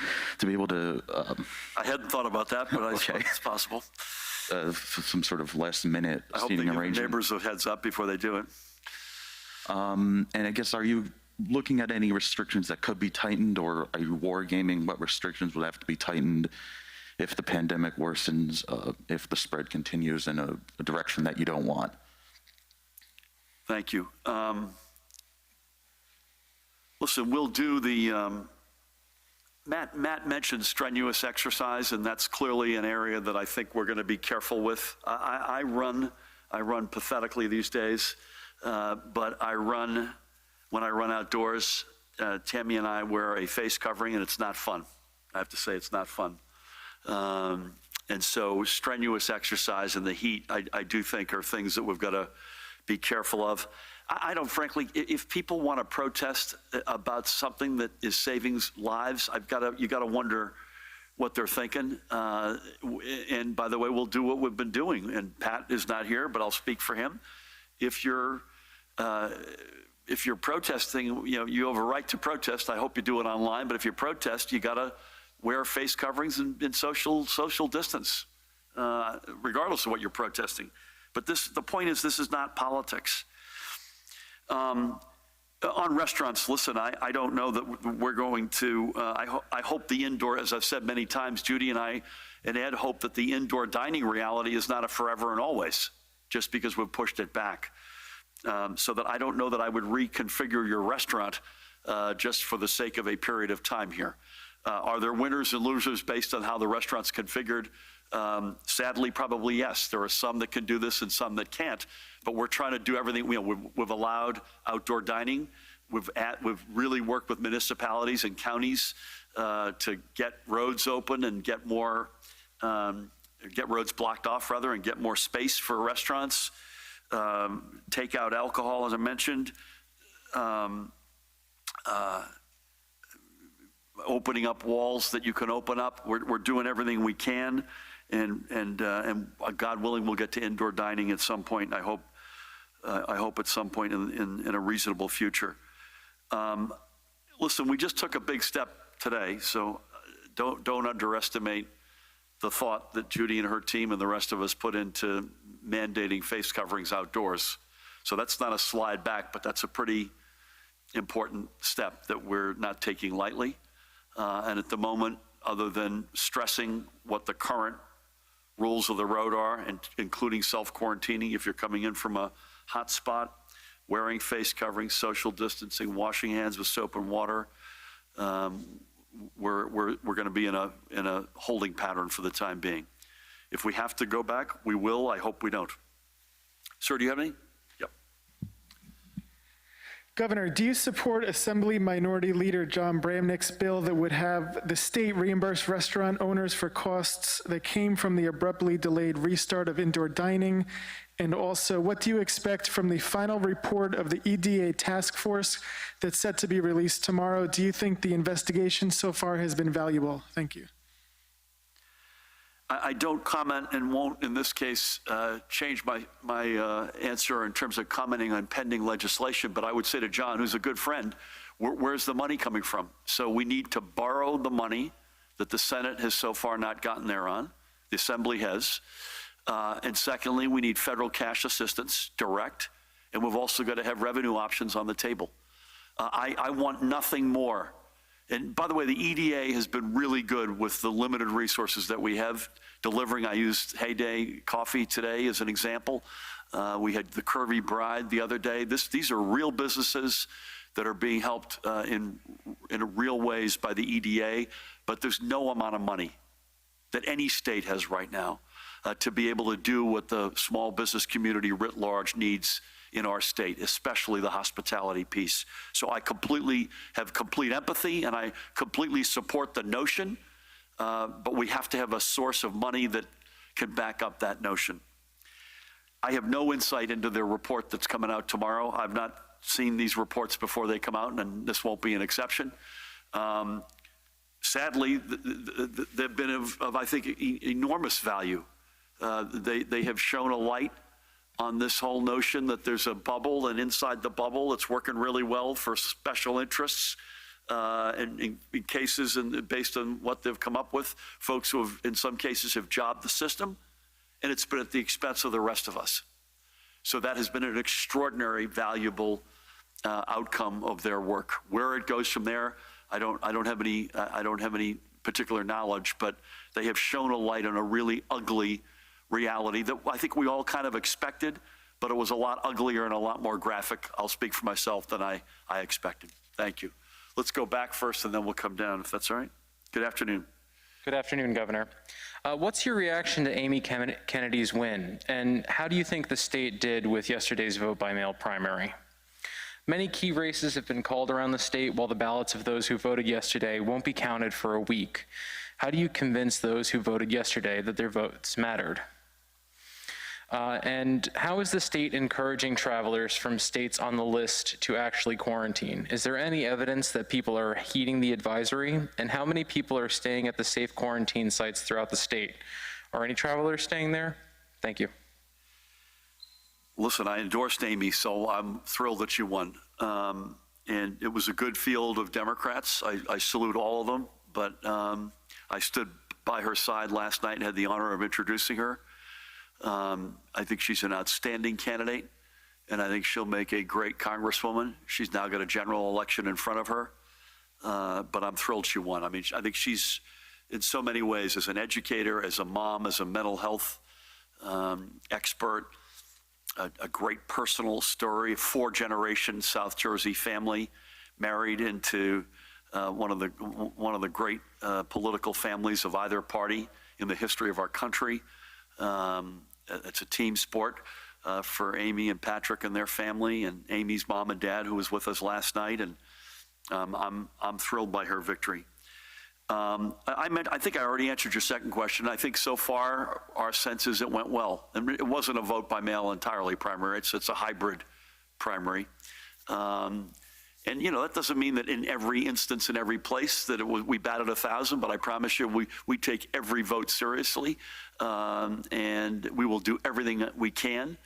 I hadn't thought about that, but I suppose it's possible. Some sort of last minute I hope they seating give arrangement. Neighbors a heads up before they do it. And I guess, are you looking at any restrictions that could be tightened, or are you wargaming what restrictions would have to be tightened if the pandemic worsens, if the spread continues in a direction that you don't want? Thank you. Listen, we'll do the, Matt mentioned strenuous exercise, and that's clearly an area that I think we're going to be careful with. I run pathetically these days, but when I run outdoors, Tammy and I wear a face covering, and it's not fun. I have to say, it's not fun. And so strenuous exercise in the heat, I do think are things that we've got to be careful of. I don't, frankly, if people want to protest about something that is saving lives, you got to wonder what they're thinking. And by the way, we'll do what we've been doing. And Pat is not here, but I'll speak for him. If you're protesting, you have a right to protest. I hope you do it online. But if you protest, you got to wear face coverings and social distance, regardless of what you're protesting. But the point is, this is not politics. On restaurants, listen, I don't know that we're going to, I hope the indoor, as I've said many times, Judy and I and Ed hope that the indoor dining reality is not a forever and always, just because we've pushed it back. So that I don't know that I would reconfigure your restaurant just for the sake of a period of time here. Are there winners and losers based on how the restaurant's configured? Sadly, probably yes. There are some that can do this and some that can't, but we're trying to do everything. We've allowed outdoor dining. We've really worked with municipalities and counties to get roads open and get roads blocked off rather, and get more space for restaurants. Take out alcohol, as I mentioned. Opening up walls that you can open up. We're doing everything we can. And God willing, we'll get to indoor dining at some point. I hope at some point in a reasonable future. Listen, we just took a big step today, so don't underestimate the thought that Judy and her team and the rest of us put into mandating face coverings outdoors. So that's not a slide back, but that's a pretty important step that we're not taking lightly. And at the moment, other than stressing what the current rules of the road are, and including self-quarantining if you're coming in from a hot spot, wearing face coverings, social distancing, washing hands with soap and water, we're going to be in a holding pattern for the time being. If we have to go back, we will. I hope we don't. Sir, do you have any? Yep. Governor, do you support Assembly Minority Leader John Bramnick's bill that would have the state reimburse restaurant owners for costs that came from the abruptly delayed restart of indoor dining? And also, what do you expect from the final report of the EDA task force that's set to be released tomorrow? Do you think the investigation so far has been valuable? Thank you. I don't comment and won't, in this case, change my answer in terms of commenting on pending legislation. But I would say to John, who's a good friend, where's the money coming from? So we need to borrow the money that the Senate has so far not gotten there on. The Assembly has. And secondly, we need federal cash assistance, direct. And we've also got to have revenue options on the table. I want nothing more. And by the way, the EDA has been really good with the limited resources that we have delivering. I used Heyday Coffee today as an example. We had the Curvy Bride the other day. These are real businesses that are being helped in real ways by the EDA, but there's no amount of money that any state has right now to be able to do what the small business community writ large needs in our state, especially the hospitality piece. So I have complete empathy, and I completely support the notion, but we have to have a source of money that can back up that notion. I have no insight into their report that's coming out tomorrow. I've not seen these reports before they come out, and this won't be an exception. Sadly, they've been of I think, enormous value. They have shown a light on this whole notion that there's a bubble, and inside the bubble, it's working really well for special interests. And in cases, and based on what they've come up with, folks who have, in some cases, have jobbed the system, and it's been at the expense of the rest of us. So that has been an extraordinary, valuable outcome of their work. Where it goes from there, I don't have any particular knowledge, but they have shown a light on a really ugly reality that I think we all kind of expected, but it was a lot uglier and a lot more graphic. I'll speak for myself than I expected. Thank you. Let's go back first and then we'll come down, if that's all right. Good afternoon. Good afternoon, Governor. What's your reaction to Amy Kennedy's win, and how do you think the state did with yesterday's vote-by-mail primary? Many key races have been called around the state, while the ballots of those who voted yesterday won't be counted for a week. How do you convince those who voted yesterday that their votes mattered? And how is the state encouraging travelers from states on the list to actually quarantine? Is there any evidence that people are heeding the advisory? And how many people are staying at the safe quarantine sites throughout the state? Are any travelers staying there? Thank you. Listen, I endorsed Amy, so I'm thrilled that you won. And it was a good field of Democrats. I salute all of them, but I stood by her side last night and had the honor of introducing her. I think she's an outstanding candidate, and I think she'll make a great congresswoman. She's now got a general election in front of her, but I'm thrilled she won. I mean, I think she's, in so many ways, as an educator, as a mom, as a mental health expert, a great personal story, 4-generation South Jersey family, married into one of the great political families of either party in the history of our country. It's a team sport for Amy and Patrick and their family, and Amy's mom and dad, who was with us last night, and I'm thrilled by her victory. I think I already answered your second question. I think so far our sense is it went well, and it wasn't a vote by mail entirely primary. It's a hybrid primary. And, you know, that doesn't mean that in every instance, in every place, that we batted 1,000, but I promise you we take every vote seriously, and we will do everything that we can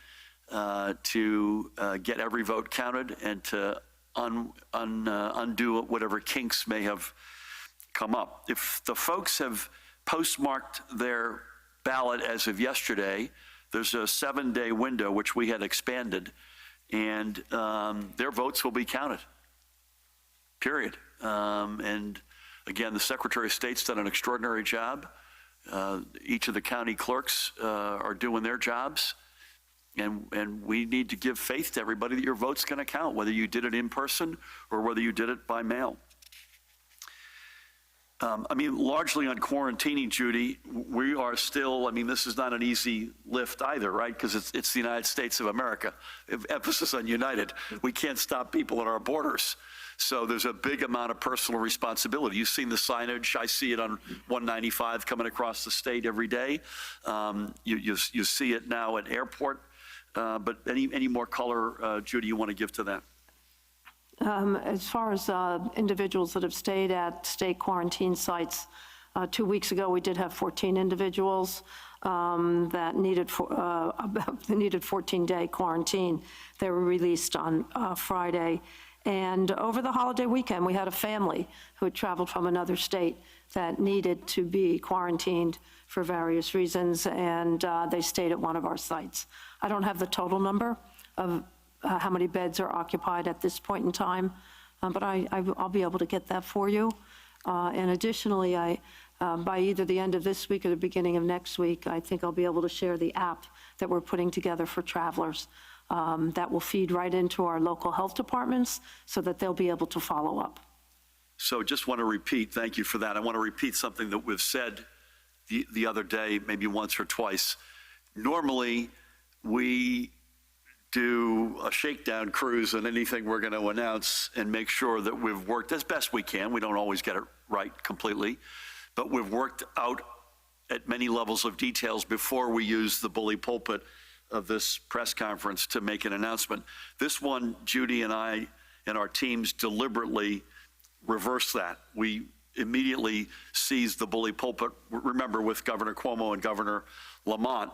to get every vote counted and to undo whatever kinks may have come up. If the folks have postmarked their ballot as of yesterday, there's a 7-day window, which we had expanded, and their votes will be counted. Period. And again, the Secretary of State's done an extraordinary job. Each of the county clerks are doing their jobs. And we need to give faith to everybody that your vote's going to count, whether you did it in person or whether you did it by mail. I mean, largely on quarantining, Judy, we are still, I mean, this is not an easy lift either, right? Because it's the United States of America. Emphasis on United. We can't stop people at our borders. So there's a big amount of personal responsibility. You've seen the signage. I see it on 195 coming across the state every day. You see it now at airport. But any more color, Judy, you want to give to that? As far as individuals that have stayed at state quarantine sites, 2 weeks ago we did have 14 individuals that needed 14-day quarantine. They were released on Friday. And over the holiday weekend, we had a family who had traveled from another state that needed to be quarantined for various reasons, and they stayed at one of our sites. I don't have the total number of how many beds are occupied at this point in time, but I'll be able to get that for you. And additionally, by either the end of this week or the beginning of next week, I think I'll be able to share the app that we're putting together for travelers. That will feed right into our local health departments so that they'll be able to follow up. So just want to repeat, thank you for that. I want to repeat something that we've said the other day, maybe once or twice. Normally, we do a shakedown cruise on anything we're going to announce and make sure that we've worked as best we can. We don't always get it right completely, but we've worked out at many levels of details before we use the bully pulpit of this press conference to make an announcement. This one, Judy and I and our teams deliberately reversed that. We immediately seized the bully pulpit, remember, with Governor Cuomo and Governor Lamont,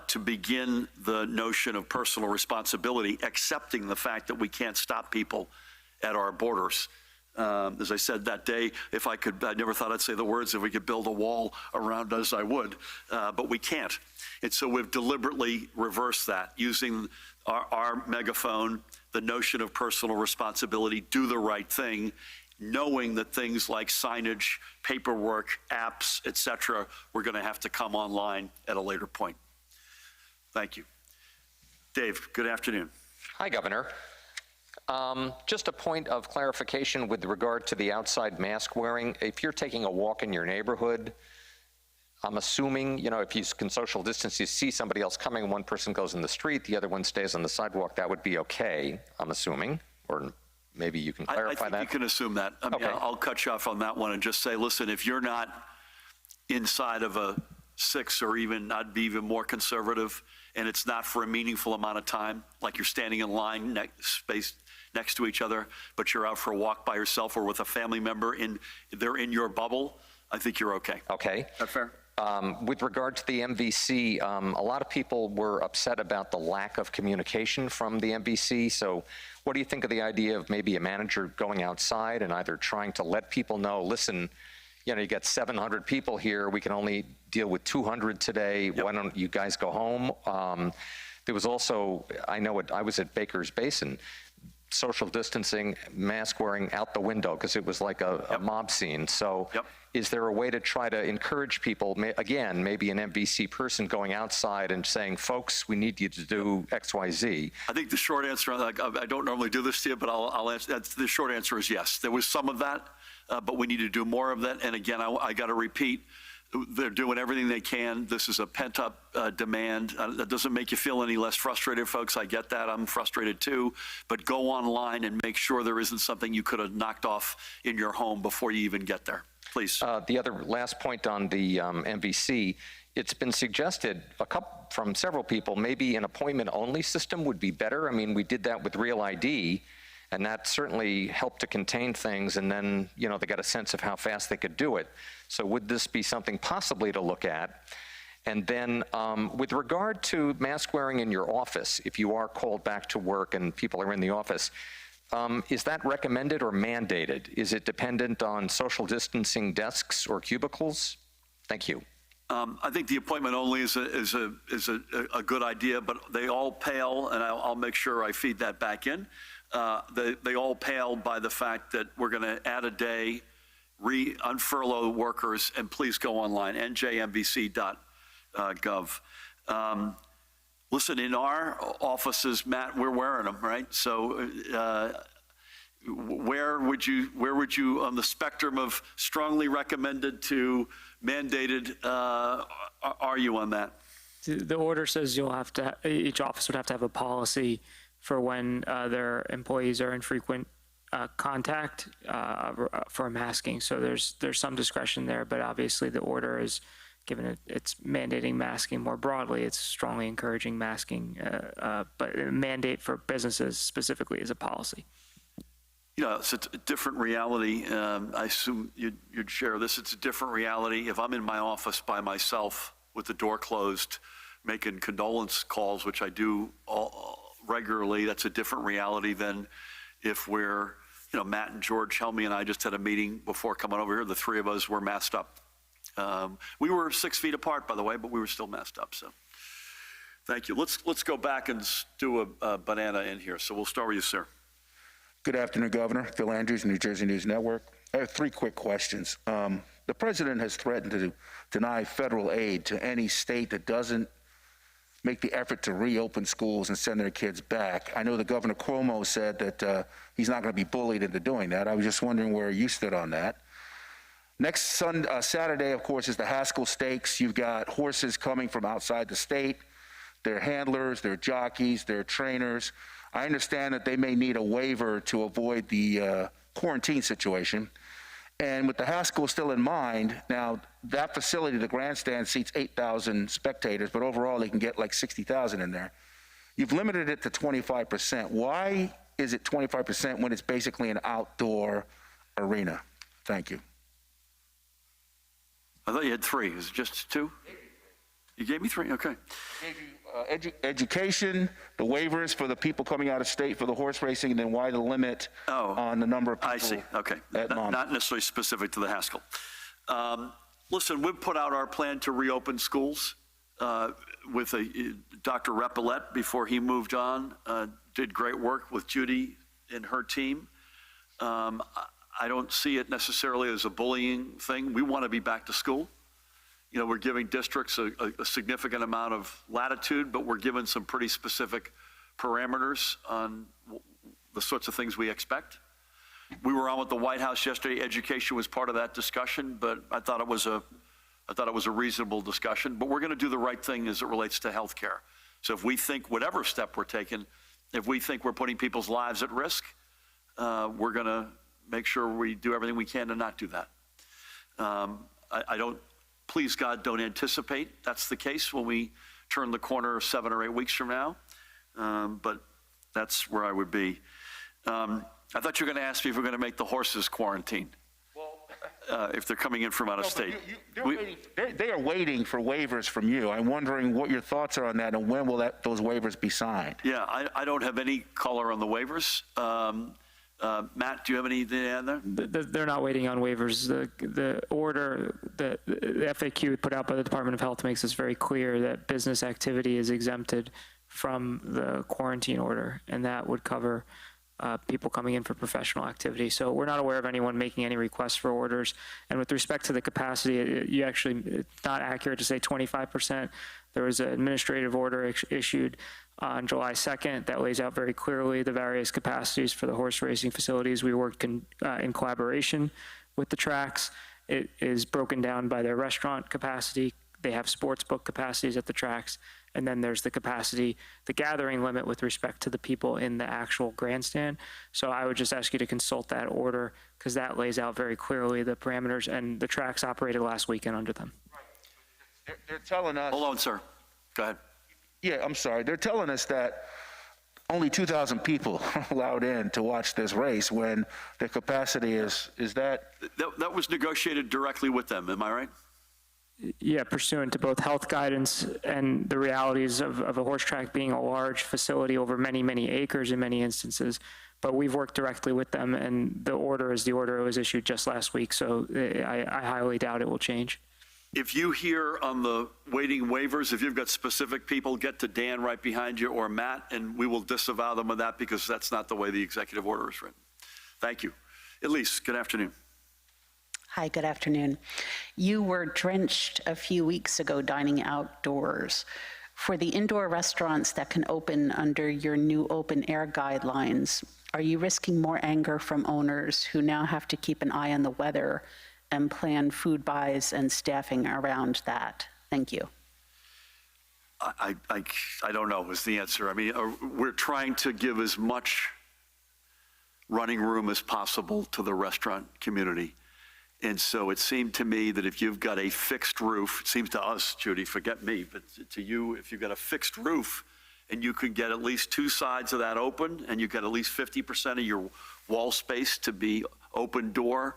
to begin the notion of personal responsibility, accepting the fact that we can't stop people at our borders. As I said that day, if I could, I never thought I'd say the words, if we could build a wall around us, I would, but we can't. And so we've deliberately reversed that, using our megaphone the notion of personal responsibility, do the right thing, knowing that things like signage, paperwork, apps, et cetera, we're going to have to come online at a later point. Thank you. Dave, good afternoon. Hi, Governor. Just a point of clarification with regard to the outside mask wearing. If you're taking a walk in your neighborhood, I'm assuming, you know, if you can social distance, you see somebody else coming, one person goes in the street, the other one stays on the sidewalk, that would be okay, I'm assuming, or maybe you can clarify I think that. you can assume that. I mean, Okay. I'll cut you off on that one and just say, listen, if you're not inside of a 6 or even, I'd be even more conservative, and it's not for a meaningful amount of time, like you're standing in line spaced next to each other, but you're out for a walk by yourself or with a family member, they're in your bubble, I think you're okay. Okay. Is that fair? With regard to the MVC, a lot of people were upset about the lack of communication from the MVC. So what do you think of the idea of maybe a manager going outside and either trying to let people know, listen, you know, you got 700 people here, we can only deal with 200 today, why don't you guys go home? There was also, I know I was at Baker's Basin, social distancing, mask wearing out the window because it was like a mob scene. So is there a way to try to encourage people, again, maybe an MVC person going outside and saying, folks, we need you to do X, Y, Z? I think the short answer, I don't normally do this to you, but I'll answer. The short answer is yes. There was some of that, but we need to do more of that. And again, I got to repeat, they're doing everything they can. This is a pent-up demand. That doesn't make you feel any less frustrated, folks. I get that. I'm frustrated too. But go online and make sure there isn't something you could have knocked off in your home before you even get there. Please. The other last point on the MVC, it's been suggested from several people, maybe an appointment-only system would be better. I mean, we did that with Real ID, and that certainly helped to contain things, and then, you know, they got a sense of how fast they could do it. So would this be something possibly to look at? And then with regard to mask wearing in your office, if you are called back to work and people are in the office, is that recommended or mandated? Is it dependent on social distancing desks or cubicles? Thank you. I think the appointment only is a good idea, but they all pale, and I'll make sure I feed that back in. They all pale by the fact that we're going to add a day, unfurlough workers, and please go online, NJMVC.gov. Listen, in our offices, Matt, we're wearing them, right? So where would you on the spectrum of strongly recommended to mandated are you on that? The order says each office would have to have a policy for when their employees are in frequent contact for masking. So there's some discretion there, but obviously the order is, given it's mandating masking more broadly, it's strongly encouraging masking, but a mandate for businesses specifically is a policy. You know, it's a different reality. I assume you'd share this. It's a different reality. If I'm in my office by myself with the door closed, making condolence calls, which I do regularly, that's a different reality than if we're, you know, Matt and George Helmy and I just had a meeting before coming over here. The three of us were masked up. We were 6 feet apart, by the way, but we were still masked up. So thank you. Let's go back and do a banana in here. So we'll start with you, sir. Good afternoon, Governor. Phil Andrews, New Jersey News Network. I have 3 quick questions. The president has threatened to deny federal aid to any state that doesn't make the effort to reopen schools and send their kids back. I know that Governor Cuomo said that he's not going to be bullied into doing that. I was just wondering where you stood on that. Next Saturday, of course, is the Haskell Stakes. You've got horses coming from outside the state. They're handlers, they're jockeys, they're trainers. I understand that they may need a waiver to avoid the quarantine situation. And with the Haskell still in mind, now that facility, the grandstand, seats 8,000 spectators, but overall they can get like 60,000 in there. You've limited it to 25%. Why is it 25% when it's basically an outdoor arena? Thank you. I thought you had 3. Is it just 2? You gave me 3? Okay. I gave you education, the waivers for the people coming out of state for the horse racing, and then why the limit on the number of people. I see. Okay. Not necessarily specific to the Haskell. Listen, we've put out our plan to reopen schools. with Dr. Repillette before he moved on, did great work with Judy and her team. I don't see it necessarily as a bullying thing. We want to be back to school. You know, we're giving districts a significant amount of latitude, but we're given some pretty specific parameters on the sorts of things we expect. We were on with the White House yesterday. Education was part of that discussion, but I thought it was a reasonable discussion. But we're going to do the right thing as it relates to health care. So if we think whatever step we're taking, if we think we're putting people's lives at risk, we're going to make sure we do everything we can to not do that. I don't, please God, don't anticipate that's the case when we turn the corner 7 or 8 weeks from now, but that's where I would be. I thought you were going to ask me if we're going to make the horses quarantine, if they're coming in from out of state. They are waiting for waivers from you. I'm wondering what your thoughts are on that, and when will those waivers be signed? Yeah, I don't have any color on the waivers. Matt, do you have anything to add there? They're not waiting on waivers. The order, the FAQ put out by the Department of Health makes this very clear that business activity is exempted from the quarantine order, and that would cover people coming in for professional activity. So we're not aware of anyone making any requests for orders. And with respect to the capacity, it's not accurate to say 25%. There was an administrative order issued on July 2nd that lays out very clearly the various capacities for the horse racing facilities. We worked in collaboration with the tracks. It is broken down by their restaurant capacity. They have sports book capacities at the tracks. And then there's the capacity, the gathering limit with respect to the people in the actual grandstand. So I would just ask you to consult that order because that lays out very clearly the parameters, and the tracks operated last weekend under them. They're telling us. Hold on, sir. Go ahead. Yeah, I'm sorry. They're telling us that only 2,000 people are allowed in to watch this race when the capacity is that? That was negotiated directly with them. Am I right? Yeah, pursuant to both health guidance and the realities of a horse track being a large facility over many, many acres in many instances. But we've worked directly with them, and the order is the order it was issued just last week. So I highly doubt it will change. If you hear on the waiting waivers, if you've got specific people, get to Dan right behind you or Matt, and we will disavow them of that because that's not the way the executive order is written. Thank you. Elise, good afternoon. Hi, good afternoon. You were drenched a few weeks ago dining outdoors. For the indoor restaurants that can open under your new open air guidelines, are you risking more anger from owners who now have to keep an eye on the weather and plan food buys and staffing around that? Thank you. I don't know is the answer. I mean, we're trying to give as much running room as possible to the restaurant community. And so it seemed to me that if you've got a fixed roof, it seems to us, Judy, forget me, but to you, if you've got a fixed roof and you could get at least 2 sides of that open and you get at least 50% of your wall space to be open door,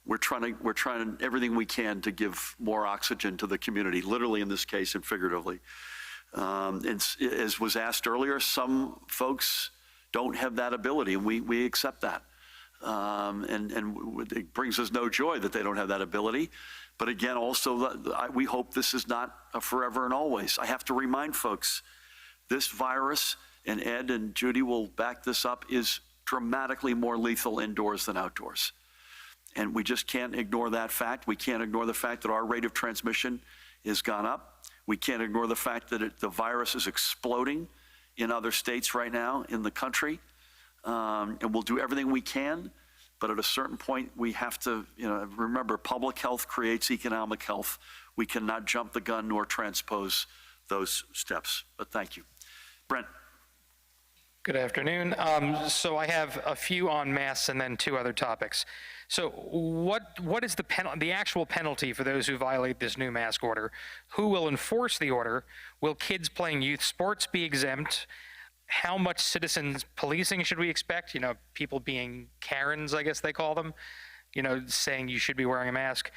we're trying everything we can to give more oxygen to the community, literally in this case and figuratively. And as was asked earlier, some folks don't have that ability, and we accept that. And it brings us no joy that they don't have that ability. But again, also, we hope this is not a forever and always. I have to remind folks, this virus, and Ed and Judy will back this up, is dramatically more lethal indoors than outdoors. And we just can't ignore that fact. We can't ignore the fact that our rate of transmission has gone up. We can't ignore the fact that the virus is exploding in other states right now in the country. And we'll do everything we can, but at a certain point we have to, remember, public health creates economic health. We cannot jump the gun nor transpose those steps. But thank you. Brent. Good afternoon. So I have a few on masks and then 2 other topics. So what is the actual penalty for those who violate this new mask order? Who will enforce the order? Will kids playing youth sports be exempt? How much citizens policing should we expect? People being Karens, I guess they call them, saying you should be wearing a mask.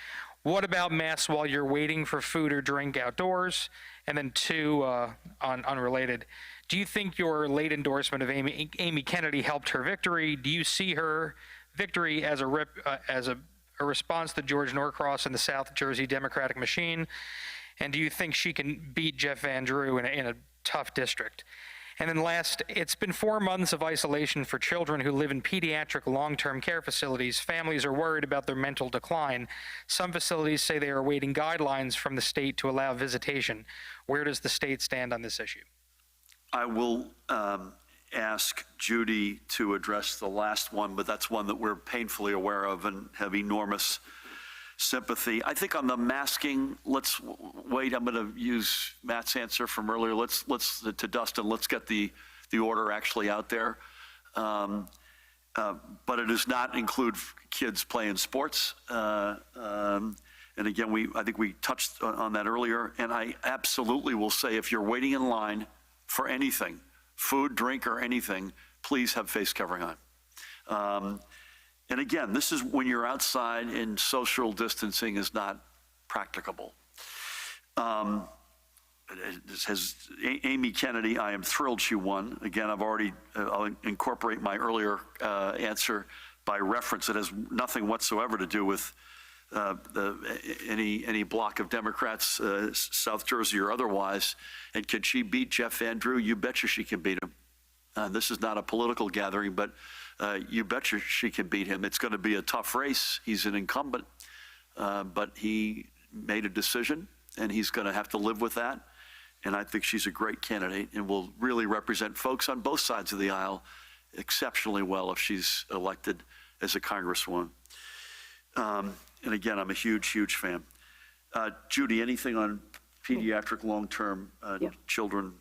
What about masks while you're waiting for food or drink outdoors? And then 2, unrelated. Do you think your late endorsement of Amy Kennedy helped her victory? Do you see her victory as a response to George Norcross and the South Jersey Democratic machine? And do you think she can beat Jeff Van Drew in a tough district? And then last, it's been 4 months of isolation for children who live in pediatric long-term care facilities. Families are worried about their mental decline. Some facilities say they are awaiting guidelines from the state to allow visitation. Where does the state stand on this issue? I will ask Judy to address the last one, but that's one that we're painfully aware of and have enormous sympathy. I think on the masking, let's wait. I'm going to use Matt's answer from earlier. Let's to Dustin. Let's get the order actually out there. But it does not include kids playing sports. And again, I think we touched on that earlier. And I absolutely will say, if you're waiting in line for anything, food, drink, or anything, please have face covering on. And again, this is when you're outside and social distancing is not practicable. Amy Kennedy, I am thrilled she won. Again, I'll incorporate my earlier answer by reference. It has nothing whatsoever to do with any block of Democrats, South Jersey or otherwise. And can she beat Jeff Van Drew? You betcha she can beat him. This is not a political gathering, but you betcha she can beat him. It's going to be a tough race. He's an incumbent, but he made a decision, and he's going to have to live with that. And I think she's a great candidate and will really represent folks on both sides of the aisle exceptionally well if she's elected as a congresswoman. And again, I'm a huge, huge fan. Judy, anything on pediatric long-term children?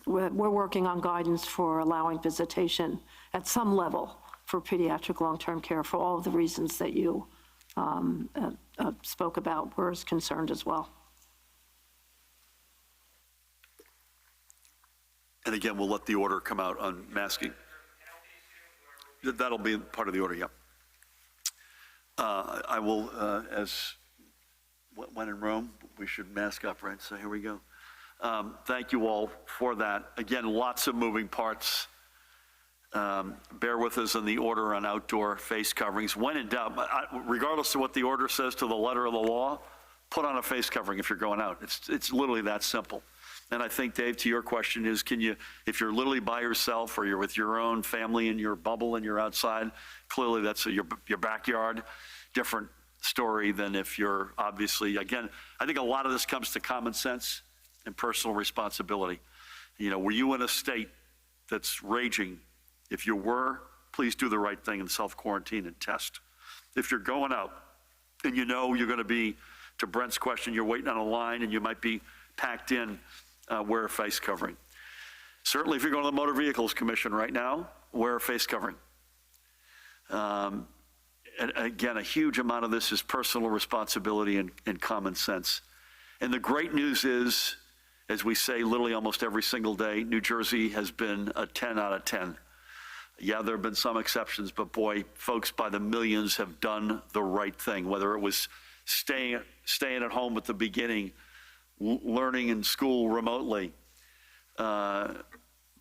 We're working on guidance for allowing visitation at some level for pediatric long-term care for all of the reasons that you spoke about. We're as concerned as well. And again, we'll let the order come out on masking. That'll be part of the order, yep. I will, when in Rome, we should mask up, right? So here we go. Thank you all for that. Again, lots of moving parts. Bear with us on the order on outdoor face coverings. When in doubt, regardless of what the order says to the letter of the law, put on a face covering if you're going out. It's literally that simple. And I think, Dave, to your question is, can you, if you're literally by yourself or you're with your own family in your bubble and you're outside, clearly that's your backyard, different story than if you're obviously, again, I think a lot of this comes to common sense and personal responsibility. You know, were you in a state that's raging? If you were, please do the right thing and self-quarantine and test. If you're going out and you know you're going to be, to Brent's question, you're waiting on a line and you might be packed in, wear a face covering. Certainly if you're going to the Motor Vehicles Commission right now, wear a face covering. And again, a huge amount of this is personal responsibility and common sense. And the great news is, as we say literally almost every single day, New Jersey has been a 10 out of 10. Yeah, there have been some exceptions, but boy, folks by the millions have done the right thing, whether it was staying at home at the beginning, learning in school remotely,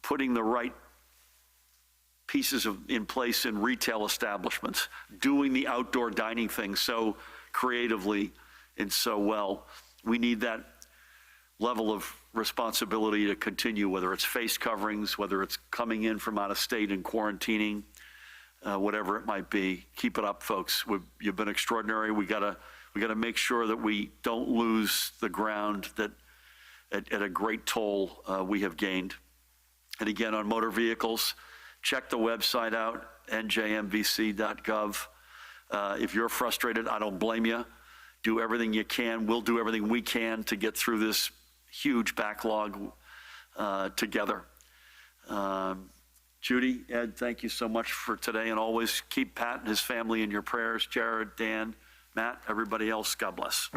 putting the right pieces in place in retail establishments, doing the outdoor dining thing so creatively and so well. We need that level of responsibility to continue, whether it's face coverings, whether it's coming in from out of state and quarantining, whatever it might be. Keep it up, folks. You've been extraordinary. We gotta make sure that we don't lose the ground that at a great toll we have gained. And again, on motor vehicles, check the website out, NJMVC.gov. If you're frustrated, I don't blame you. Do everything you can. We'll do everything we can to get through this huge backlog together. Judy, Ed, thank you so much for today, and always keep Pat and his family in your prayers. Jared, Dan, Matt, everybody else, God bless.